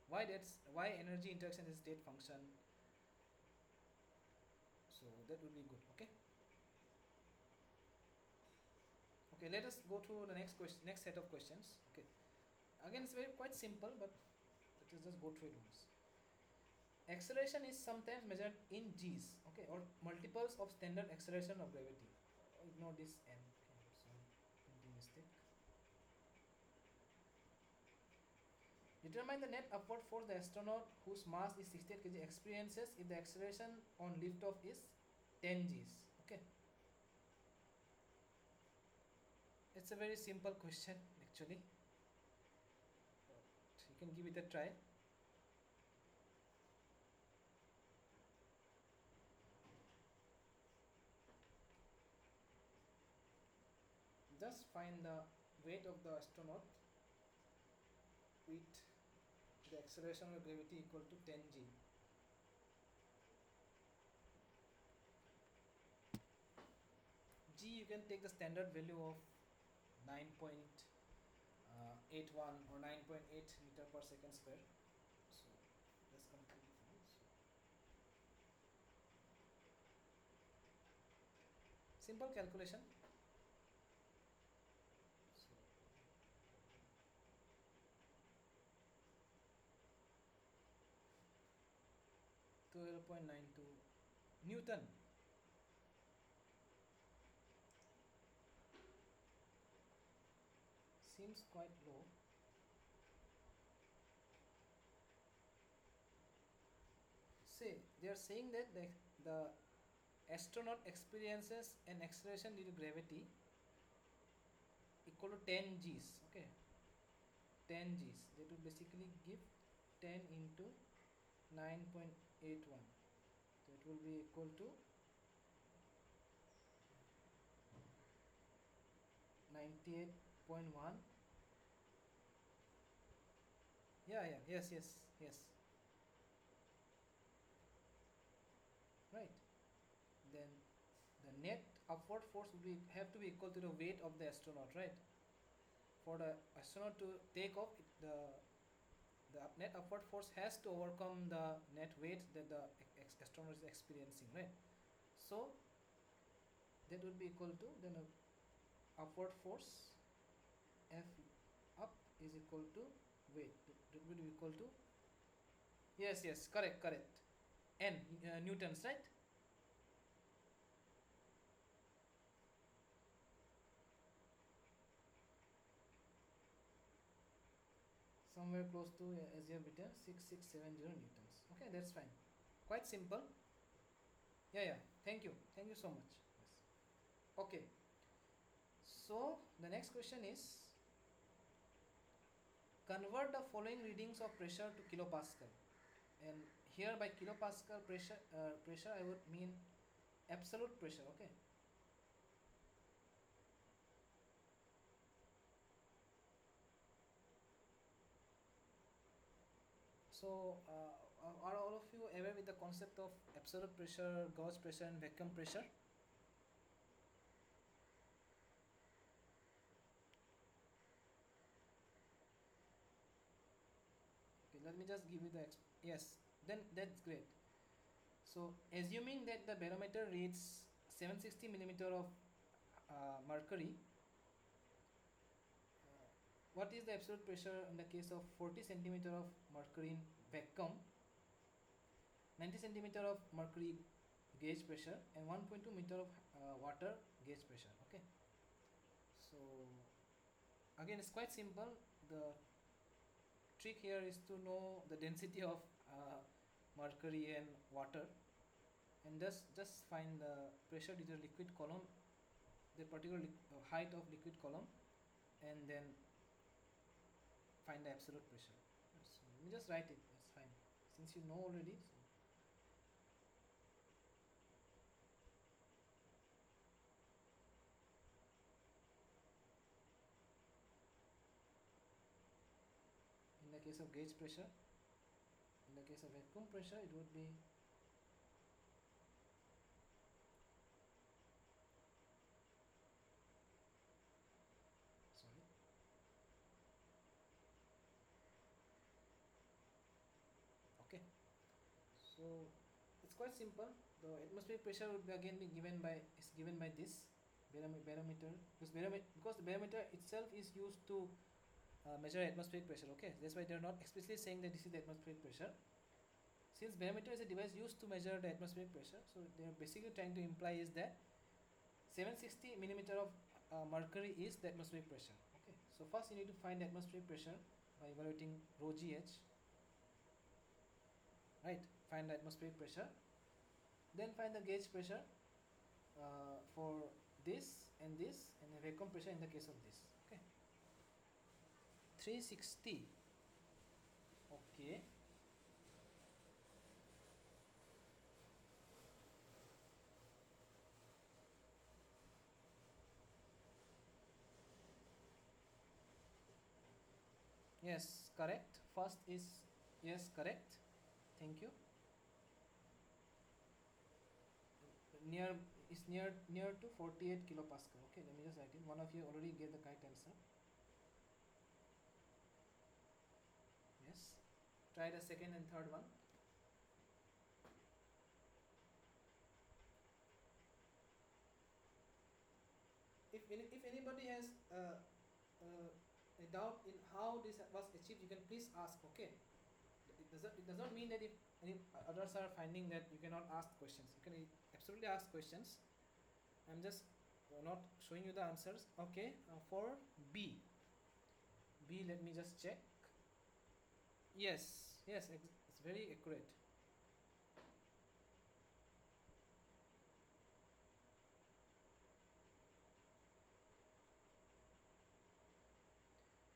Speaker 1: why energy interaction is state function. So that would be good. Okay. Okay, let us go to the next set of questions. Okay, again it's very quite simple, but let us just go through it once. Acceleration is sometimes measured in g's, okay, or multiples of standard acceleration of gravity. Ignore this n. Okay, so printing mistake. Determine the net upward force the astronaut whose mass is 68 kg experiences if the acceleration on liftoff is 10 g's. Okay, it's a very simple question actually. You can give it a try. Just find the weight of the astronaut with the acceleration of gravity equal to 10 g. G, you can take the standard value of 9.81 or 9.8 meter per second square. So that's completely fine. So simple calculation. So 12.92 Newton. Seems quite low. See, they are saying that the astronaut experiences an acceleration due to gravity equal to 10 g's. Okay, 10 g's. That will basically give 10 into 9.81. So it will be equal to 98.1. Yeah, yes. Right. Then the net upward force would have to be equal to the weight of the astronaut, right? For the astronaut to take off, the net upward force has to overcome the net weight that the astronaut is experiencing, right? So that would be equal to then upward force F up is equal to weight. That would be equal to, yes, correct, n newtons, right? Somewhere close to, as you have written, 6670 newtons. Okay, that's fine. Quite simple. Yeah. Thank you so much. Yes. Okay, so the next question is, convert the following readings of pressure to kilopascal. And here by kilopascal pressure I would mean absolute pressure. Okay,
Speaker 2: So, are all of you aware with the concept of absolute pressure, gauge pressure, and vacuum pressure? Okay, let me just give you the yes. Then that's great. So, assuming that the barometer reads 760 millimeter of mercury, what is the absolute pressure in the case of 40 centimeter of mercury in vacuum, 90 centimeter of mercury gauge pressure, and 1.2 meter of water gauge pressure? Okay. So again, it's quite simple. The trick here is to know the density of mercury and water, and just find the pressure due to the liquid column, the particular height of liquid column, and then find the absolute pressure. So let me just write it. That's fine. Since you know already. So in the case of gauge pressure, in the case of vacuum pressure, it would be sorry. Okay. So it's quite simple. The atmospheric pressure would be again be given by is given by this barometer, because the barometer itself is used to measure atmospheric pressure. Okay, that's why they're not explicitly saying that this is the atmospheric pressure. Since barometer is a device used to measure the atmospheric pressure, so they're basically trying to imply is that 760 millimeter of mercury is the atmospheric pressure. Okay, so first you need to find the atmospheric pressure by evaluating rho gh. Right, find the atmospheric pressure, then find the gauge pressure for this, and the vacuum pressure in the case of this. Okay, 360. Okay, yes, correct. First is yes, correct. Thank you. Near is near to 48 kilopascal. Okay, let me just write it. One of you already gave the correct answer. Yes. Try the second and third one. If anybody has a doubt in how this was achieved, you can please ask. Okay. It does not mean that if any others are finding that you cannot ask questions. You can absolutely ask questions. I'm just not showing you the answers. Okay. For B. B. Let me just check. Yes. Yes. It's very accurate.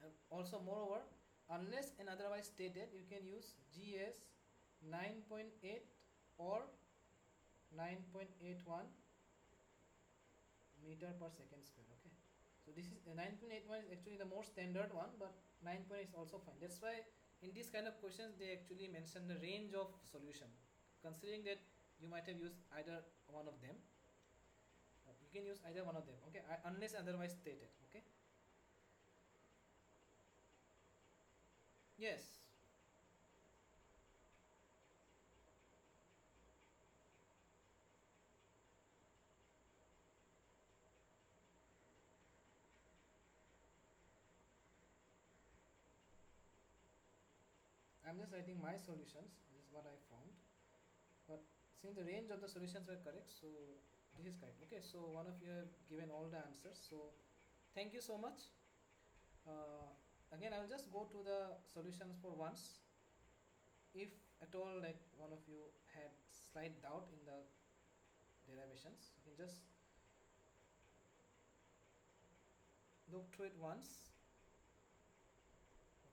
Speaker 2: And also, moreover, unless and otherwise stated, you can use G as 9.8 or 9.81 meter per second square. Okay, so this is the 9.81 is actually the more standard one, but 9 is also fine. That's why in these kind of questions they actually mention the range of solution, considering that you might have used either one of them. You can use either one of them. Okay, unless otherwise stated. Okay. Yes. I'm just writing my solutions. This is what I found. But since the range of the solutions were correct, so this is correct. Okay, so one of you have given all the answers. So thank you so much. Uh, Again, I'll just go to the solutions for once. If at all, like one of you had slight doubt in the derivations, you can just look through it once.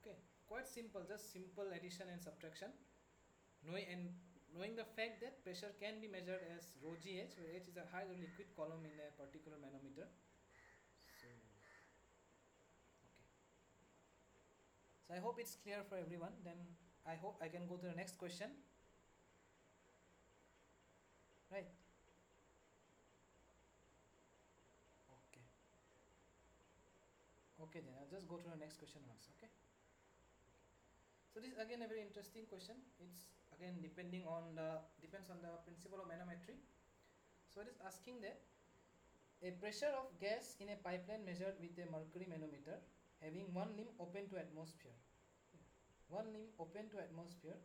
Speaker 2: Okay, quite simple, just simple addition and subtraction. Knowing the fact that pressure can be measured as rho gh, where h is a height of liquid column in a particular manometer. So, okay. So I hope it's clear for everyone. Then I hope I can go to the next question. Right. Okay. Okay, then I'll just go to the next question once. Okay. So this is again a very interesting question. It's again depends on the principle of manometry. So it is asking that a pressure of gas in a pipeline measured with a mercury manometer having one limb open to atmosphere. One limb open to atmosphere.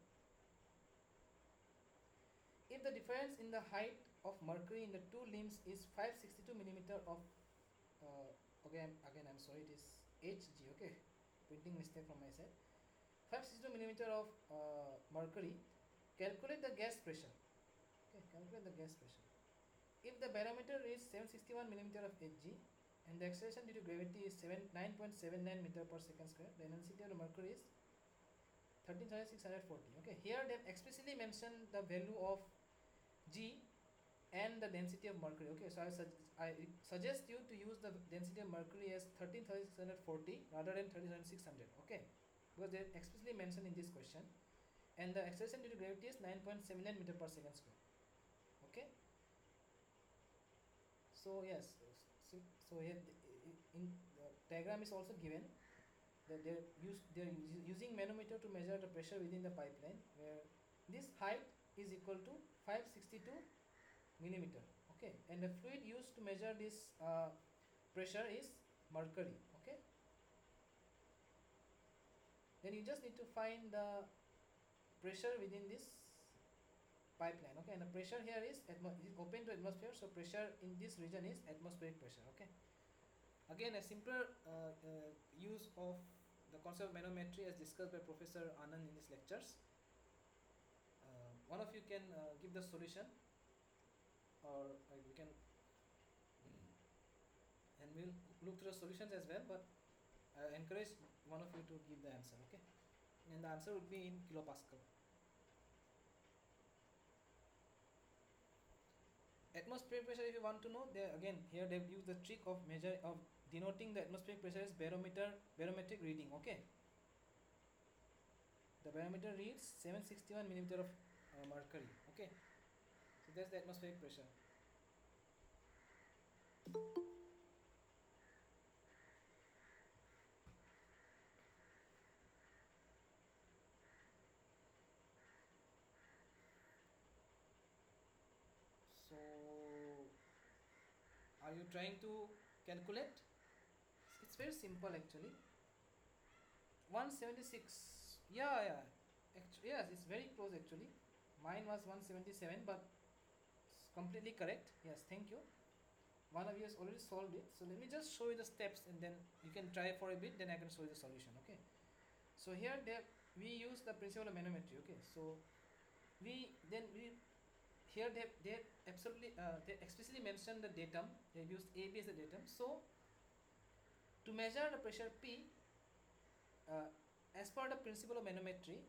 Speaker 2: If the difference in the height of mercury in the two limbs is 562 millimeter of again I'm sorry, it is Hg. Okay, printing mistake from my side. 562 millimeter of mercury. Calculate the gas pressure. Okay, calculate the gas pressure. If the barometer is 761 millimeter of Hg and the acceleration due to gravity is 9.79 meter per second square, the density of the mercury is 13,640. Okay, here they have explicitly mentioned the value of G and the density of mercury. Okay, so I suggest you to use the density of mercury as 13,640 rather than 13,600. Okay, because they explicitly mentioned in this question, and the acceleration due to gravity is 9.79 meter per second square. Okay, so yes, so here in the diagram is also given that they're using manometer to measure the pressure within the pipeline, where this height is equal to 562 millimeter. Okay, and the fluid used to measure this pressure is mercury. Okay, then you just need to find the pressure within this pipeline. Okay, and the pressure here is open to atmosphere, so pressure in this region is atmospheric pressure. Okay, again a simpler use of the concept of manometry as discussed by Professor Anand in his lectures. One of you can give the solution, or we can, and we'll look through the solutions as well, but I encourage one of you to give the answer. Okay, and the answer would be in kilopascal. Atmospheric pressure, if you want to know, they again here they've used the trick of denoting the atmospheric pressure as barometric reading. Okay, the barometer reads 761 millimeter of mercury. Okay, so that's the atmospheric pressure. So are you trying to calculate? It's very simple actually. 176. Yeah. Yes, it's very close actually. Mine was 177, but it's completely correct. Yes, thank you. One of you has already solved it. So let me just show you the steps, and then you can try for a bit. Then I can show you the solution. Okay. So here we use the principle of manometry. Okay. So we here they absolutely they explicitly mentioned the datum. They used AB as the datum. So to measure the pressure P, as per the principle of manometry,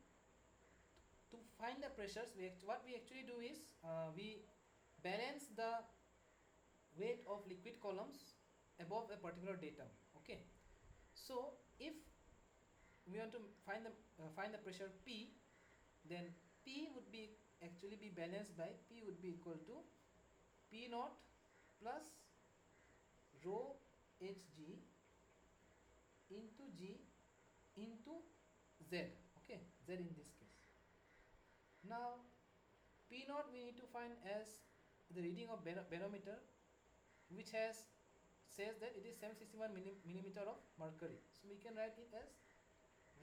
Speaker 2: to find the pressures, what we actually do is we balance the weight of liquid columns above a particular datum. Okay, so if we want to find the pressure P, then P would be actually be balanced by P would be equal to P naught plus rho Hg into G into Z. Okay, Z in this case. Now P naught we need to find as the reading of barometer, which says that it is 761 millimeter of mercury. So we can write it as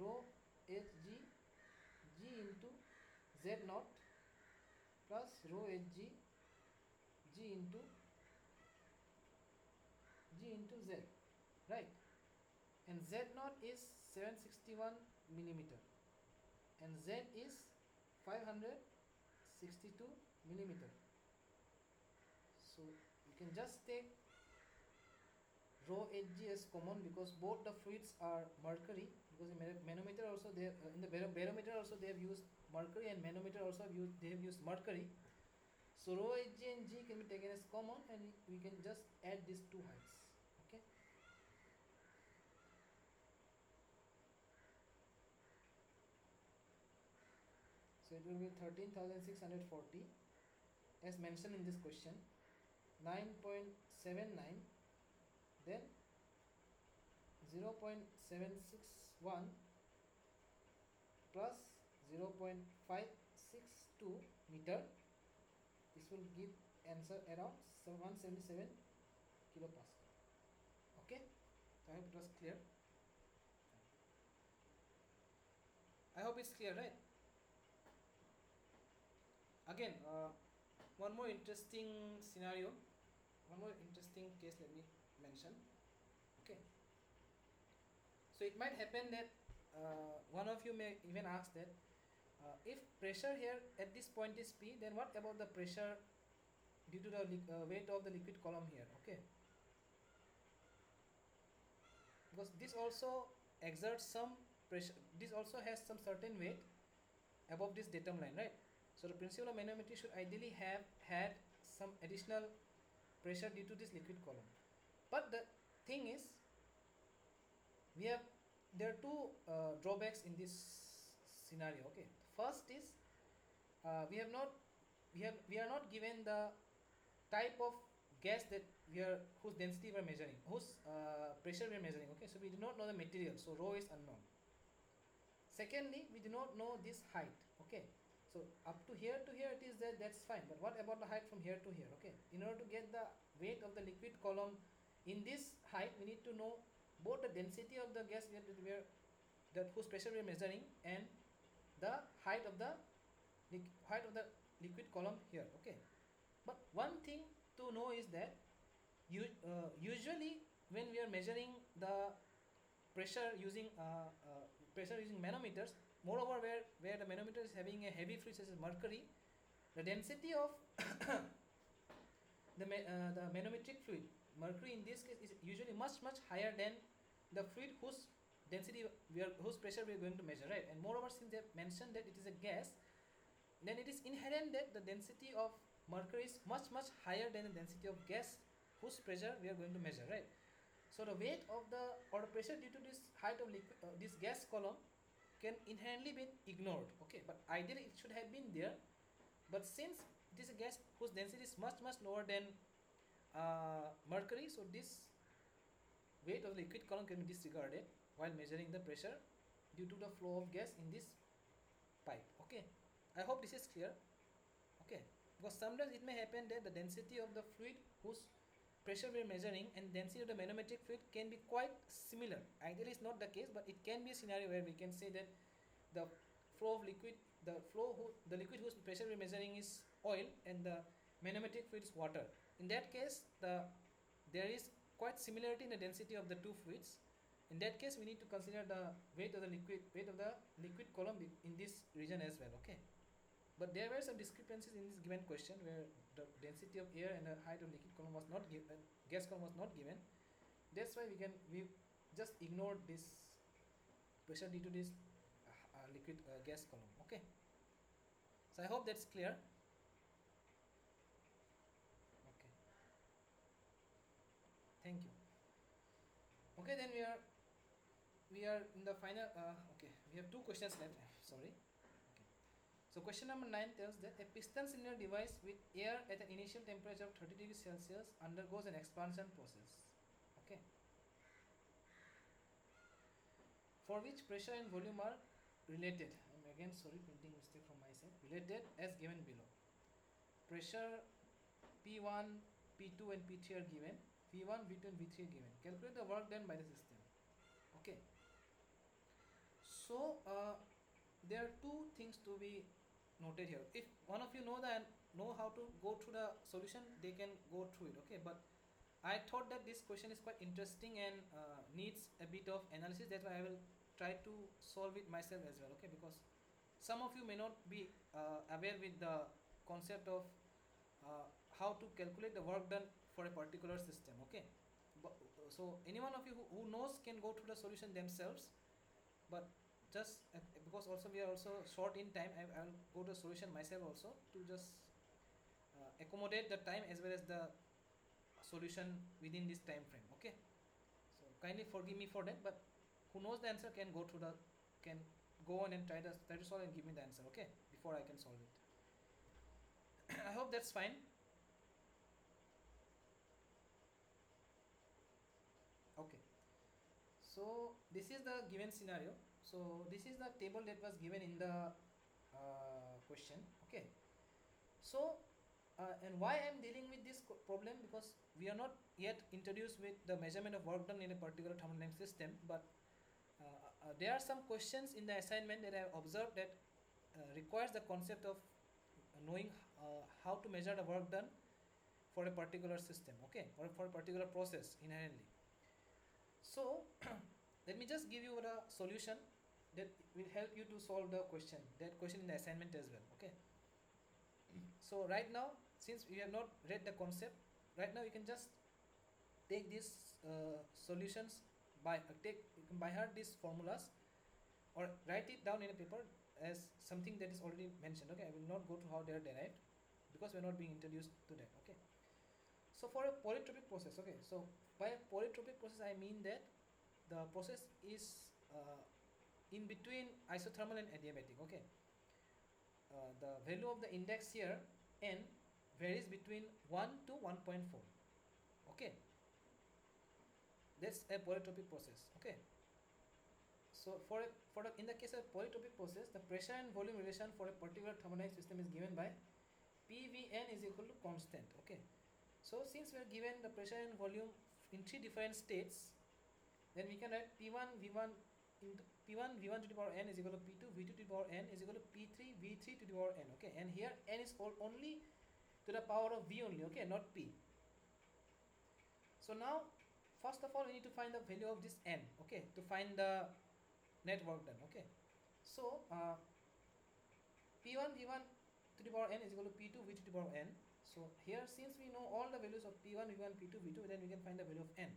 Speaker 2: rho Hg G into Z naught plus rho Hg G into Z, right? And Z naught is 761 millimeter and Z is 562 millimeter. So you can just take rho Hg as common, because both the fluids are mercury, because in manometer also in the barometer also they have used mercury, and manometer also they have used mercury. So rho Hg and G can be taken as common, and we can just add these two heights. Okay, So it will be 13,640 as mentioned in this question. 9.79, then 0.761 plus 0.562 meter. This will give answer around 177 kilopascal. Okay, so I hope it was clear. I hope it's clear, right? Again, one more interesting scenario, one more interesting case let me mention. Okay, so it might happen that one of you may even ask that if pressure here at this point is P, then what about the pressure due to the weight of the liquid column here? Okay, because this also exerts some pressure, this also has some certain weight above this datum line, right? So the principle of manometry should ideally have had some additional pressure due to this liquid column. But the thing is, we have there are two drawbacks in this scenario. Okay, first is we have not we are not given the type of gas that we are whose density we are measuring, whose pressure we are measuring. Okay, so we do not know the material, so rho is unknown. Secondly, we do not know this height. Okay, so up to here it is there, that's fine, but what about the height from here to here? Okay, in order to get the weight of the liquid column in this height, we need to know both the density of the gas that whose pressure we are measuring and the height of the liquid column here. Okay, but one thing to know is that usually when we are measuring the pressure using manometers, moreover where the manometer is having a heavy fluid such as mercury, the density of the manometric fluid, mercury in this case, is usually much higher than the fluid whose density whose pressure we are going to measure, right? And moreover, since they have mentioned that it is a gas, then it is inherent that the density of mercury is much higher than the density of gas whose pressure we are going to measure, right? So the weight of the or the pressure due to this height of this gas column can inherently be ignored. Okay, but ideally it should have been there, but since it is a gas whose density is much lower than mercury, so this weight of the liquid column can be disregarded while measuring the pressure due to the flow of gas in this pipe. Okay, I hope this is clear. Okay, because sometimes it may happen that the density of the fluid whose pressure we are measuring and density of the manometric fluid can be quite similar. Ideally it's not the case, but it can be a scenario where we can say that the flow of liquid, the liquid whose pressure we are measuring is oil and the manometric fluid is water. In that case, there is quite similarity in the density of the two fluids. In that case, we need to consider the weight of the liquid column in this region as well. Okay, but there were some discrepancies in this given question where the density of air and the height of liquid column was not given, gas column was not given. That's why we just ignored this pressure due to this liquid gas column. Okay, so I hope that's clear. Okay, thank you. Okay, then we are in the final. Okay, we have two questions left. Sorry. Okay. So question number 9 tells that a piston cylinder device with air at an initial temperature of 30 degrees Celsius undergoes an expansion process. Okay. For which pressure and volume are related. I'm again sorry, printing mistake from my side. Related as given below. Pressure P1, P2 and P3 are given. V1, V2 and V3 are given. Calculate the work done by the system. Okay. So there are two things to be noted here. If one of you know how to go through the solution, they can go through it. Okay, but I thought that this question is quite interesting and needs a bit of analysis. That's why I will try to solve it myself as well. Okay, because some of you may not be aware with the concept of how to calculate the work done for a particular system. Okay, so any one of you who knows can go through the solution themselves, but just because also we are also short in time, I will go to the solution myself also to just accommodate the time as well as the solution within this time frame. Okay, so kindly forgive me for that, but who knows the answer can go on and try to solve and give me the answer. Okay, before
Speaker 1: before I can solve it. I hope that's fine. Okay, so this is the given scenario. So this is the table that was given in the question. Okay, so and why I'm dealing with this problem, because we are not yet introduced with the measurement of work done in a particular thermodynamic system, but there are some questions in the assignment that I have observed that requires the concept of knowing how to measure the work done for a particular system, okay, or for a particular process inherently. So let me just give you the solution that will help you to solve the question, that question in the assignment as well, okay. So right now, since we have not read the concept, right now you can just take these solutions by you can by heart these formulas or write it down in a paper as something that is already mentioned, okay. I will not go to how they are derived because we are not being introduced to that, okay. So for a polytropic process, okay, so by a polytropic process I mean that the process is in between isothermal and adiabatic, okay. The value of the index here n varies between 1 to 1.4, okay. That's a polytropic process, okay. So in the case of polytropic process, the pressure and volume relation for a particular thermodynamic system is given by PVN is equal to constant, okay. So since we are given the pressure and volume in three different states, then we can write P1 V1 into P1 V1 to the power n is equal to P2 V2 to the power n is equal to P3 V3 to the power n, okay. And here n is only to the power of V only, okay, not P. So now first of all we need to find the value of this n, okay, to find the net work done, okay. So P1 V1 to the power n is equal to P2 V2 to the power n. So here since we know all the values of P1 V1 P2 V2, then we can find the value of n.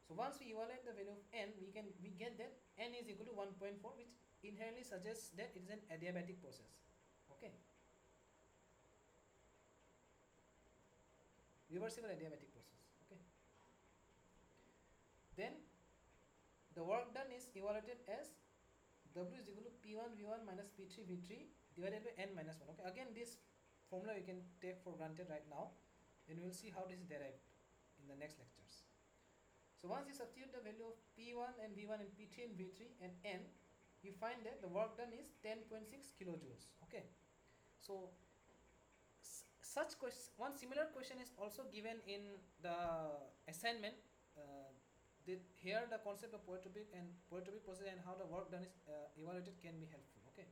Speaker 1: So once we evaluate the value of n, we get that n is equal to 1.4, which inherently suggests that it is an adiabatic process, okay. Reversible adiabatic process, okay. Then the work done is evaluated as W is equal to P1 V1 minus P3 V3 divided by n minus 1, okay. Again this formula we can take for granted right now, and we will see how this is derived in the next lectures. So once you substitute the value of P1 and V1 and P3 and V3 and n, you find that the work done is 10.6 kilojoules, okay. So such question, one similar question is also given in the assignment. Here the concept of polytropic process and how the work done is evaluated can be helpful, okay.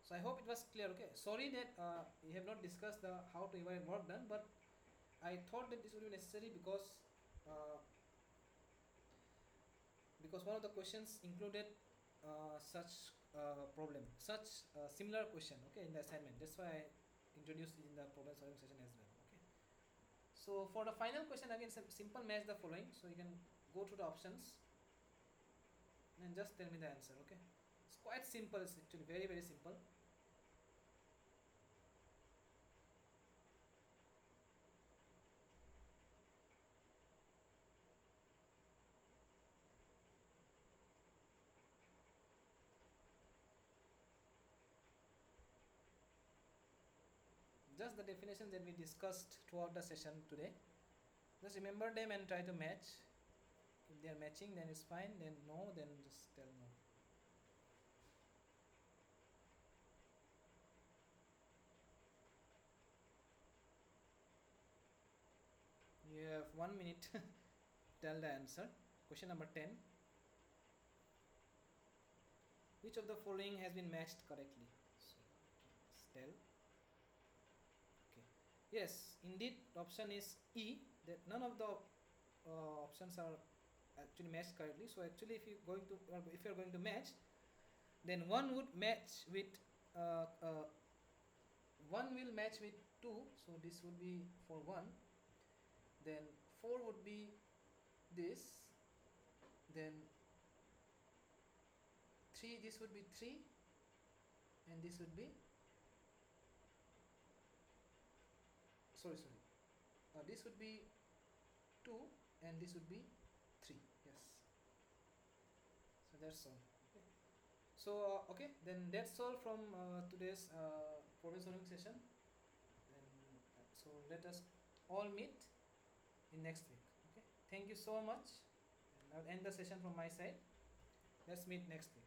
Speaker 1: So I hope it was clear, okay. Sorry that we have not discussed the how to evaluate work done, but I thought that this would be necessary because one of the questions included such similar question, okay, in the assignment. That's why I introduced it in the problem solving session as well, okay. So for the final question, again simple match the following. So you can go through the options and just tell me the answer, okay. It's quite simple. It's actually very, very simple. Just the definitions that we discussed throughout the session today. Just remember them and try to match. If they are matching, then it's fine. Then no, then just tell no. You have 1 minute. Tell the answer. Question number 10. Which of the following has been matched correctly? So, tell. Okay. Yes, indeed, the option is E. That none of the options are actually matched correctly. So actually, if you are going to match, then one would match with one will match with 2. So this would be for 1. Then 4 would be this. Then 3, this would be 3, and this would be this would be 2, and this would be 3. Yes, so that's all, okay.
Speaker 2: So okay, then that's all from today's problem solving session. And so let us all meet in next week. Okay. Thank you so much. And I'll end the session from my side. Let's meet next week.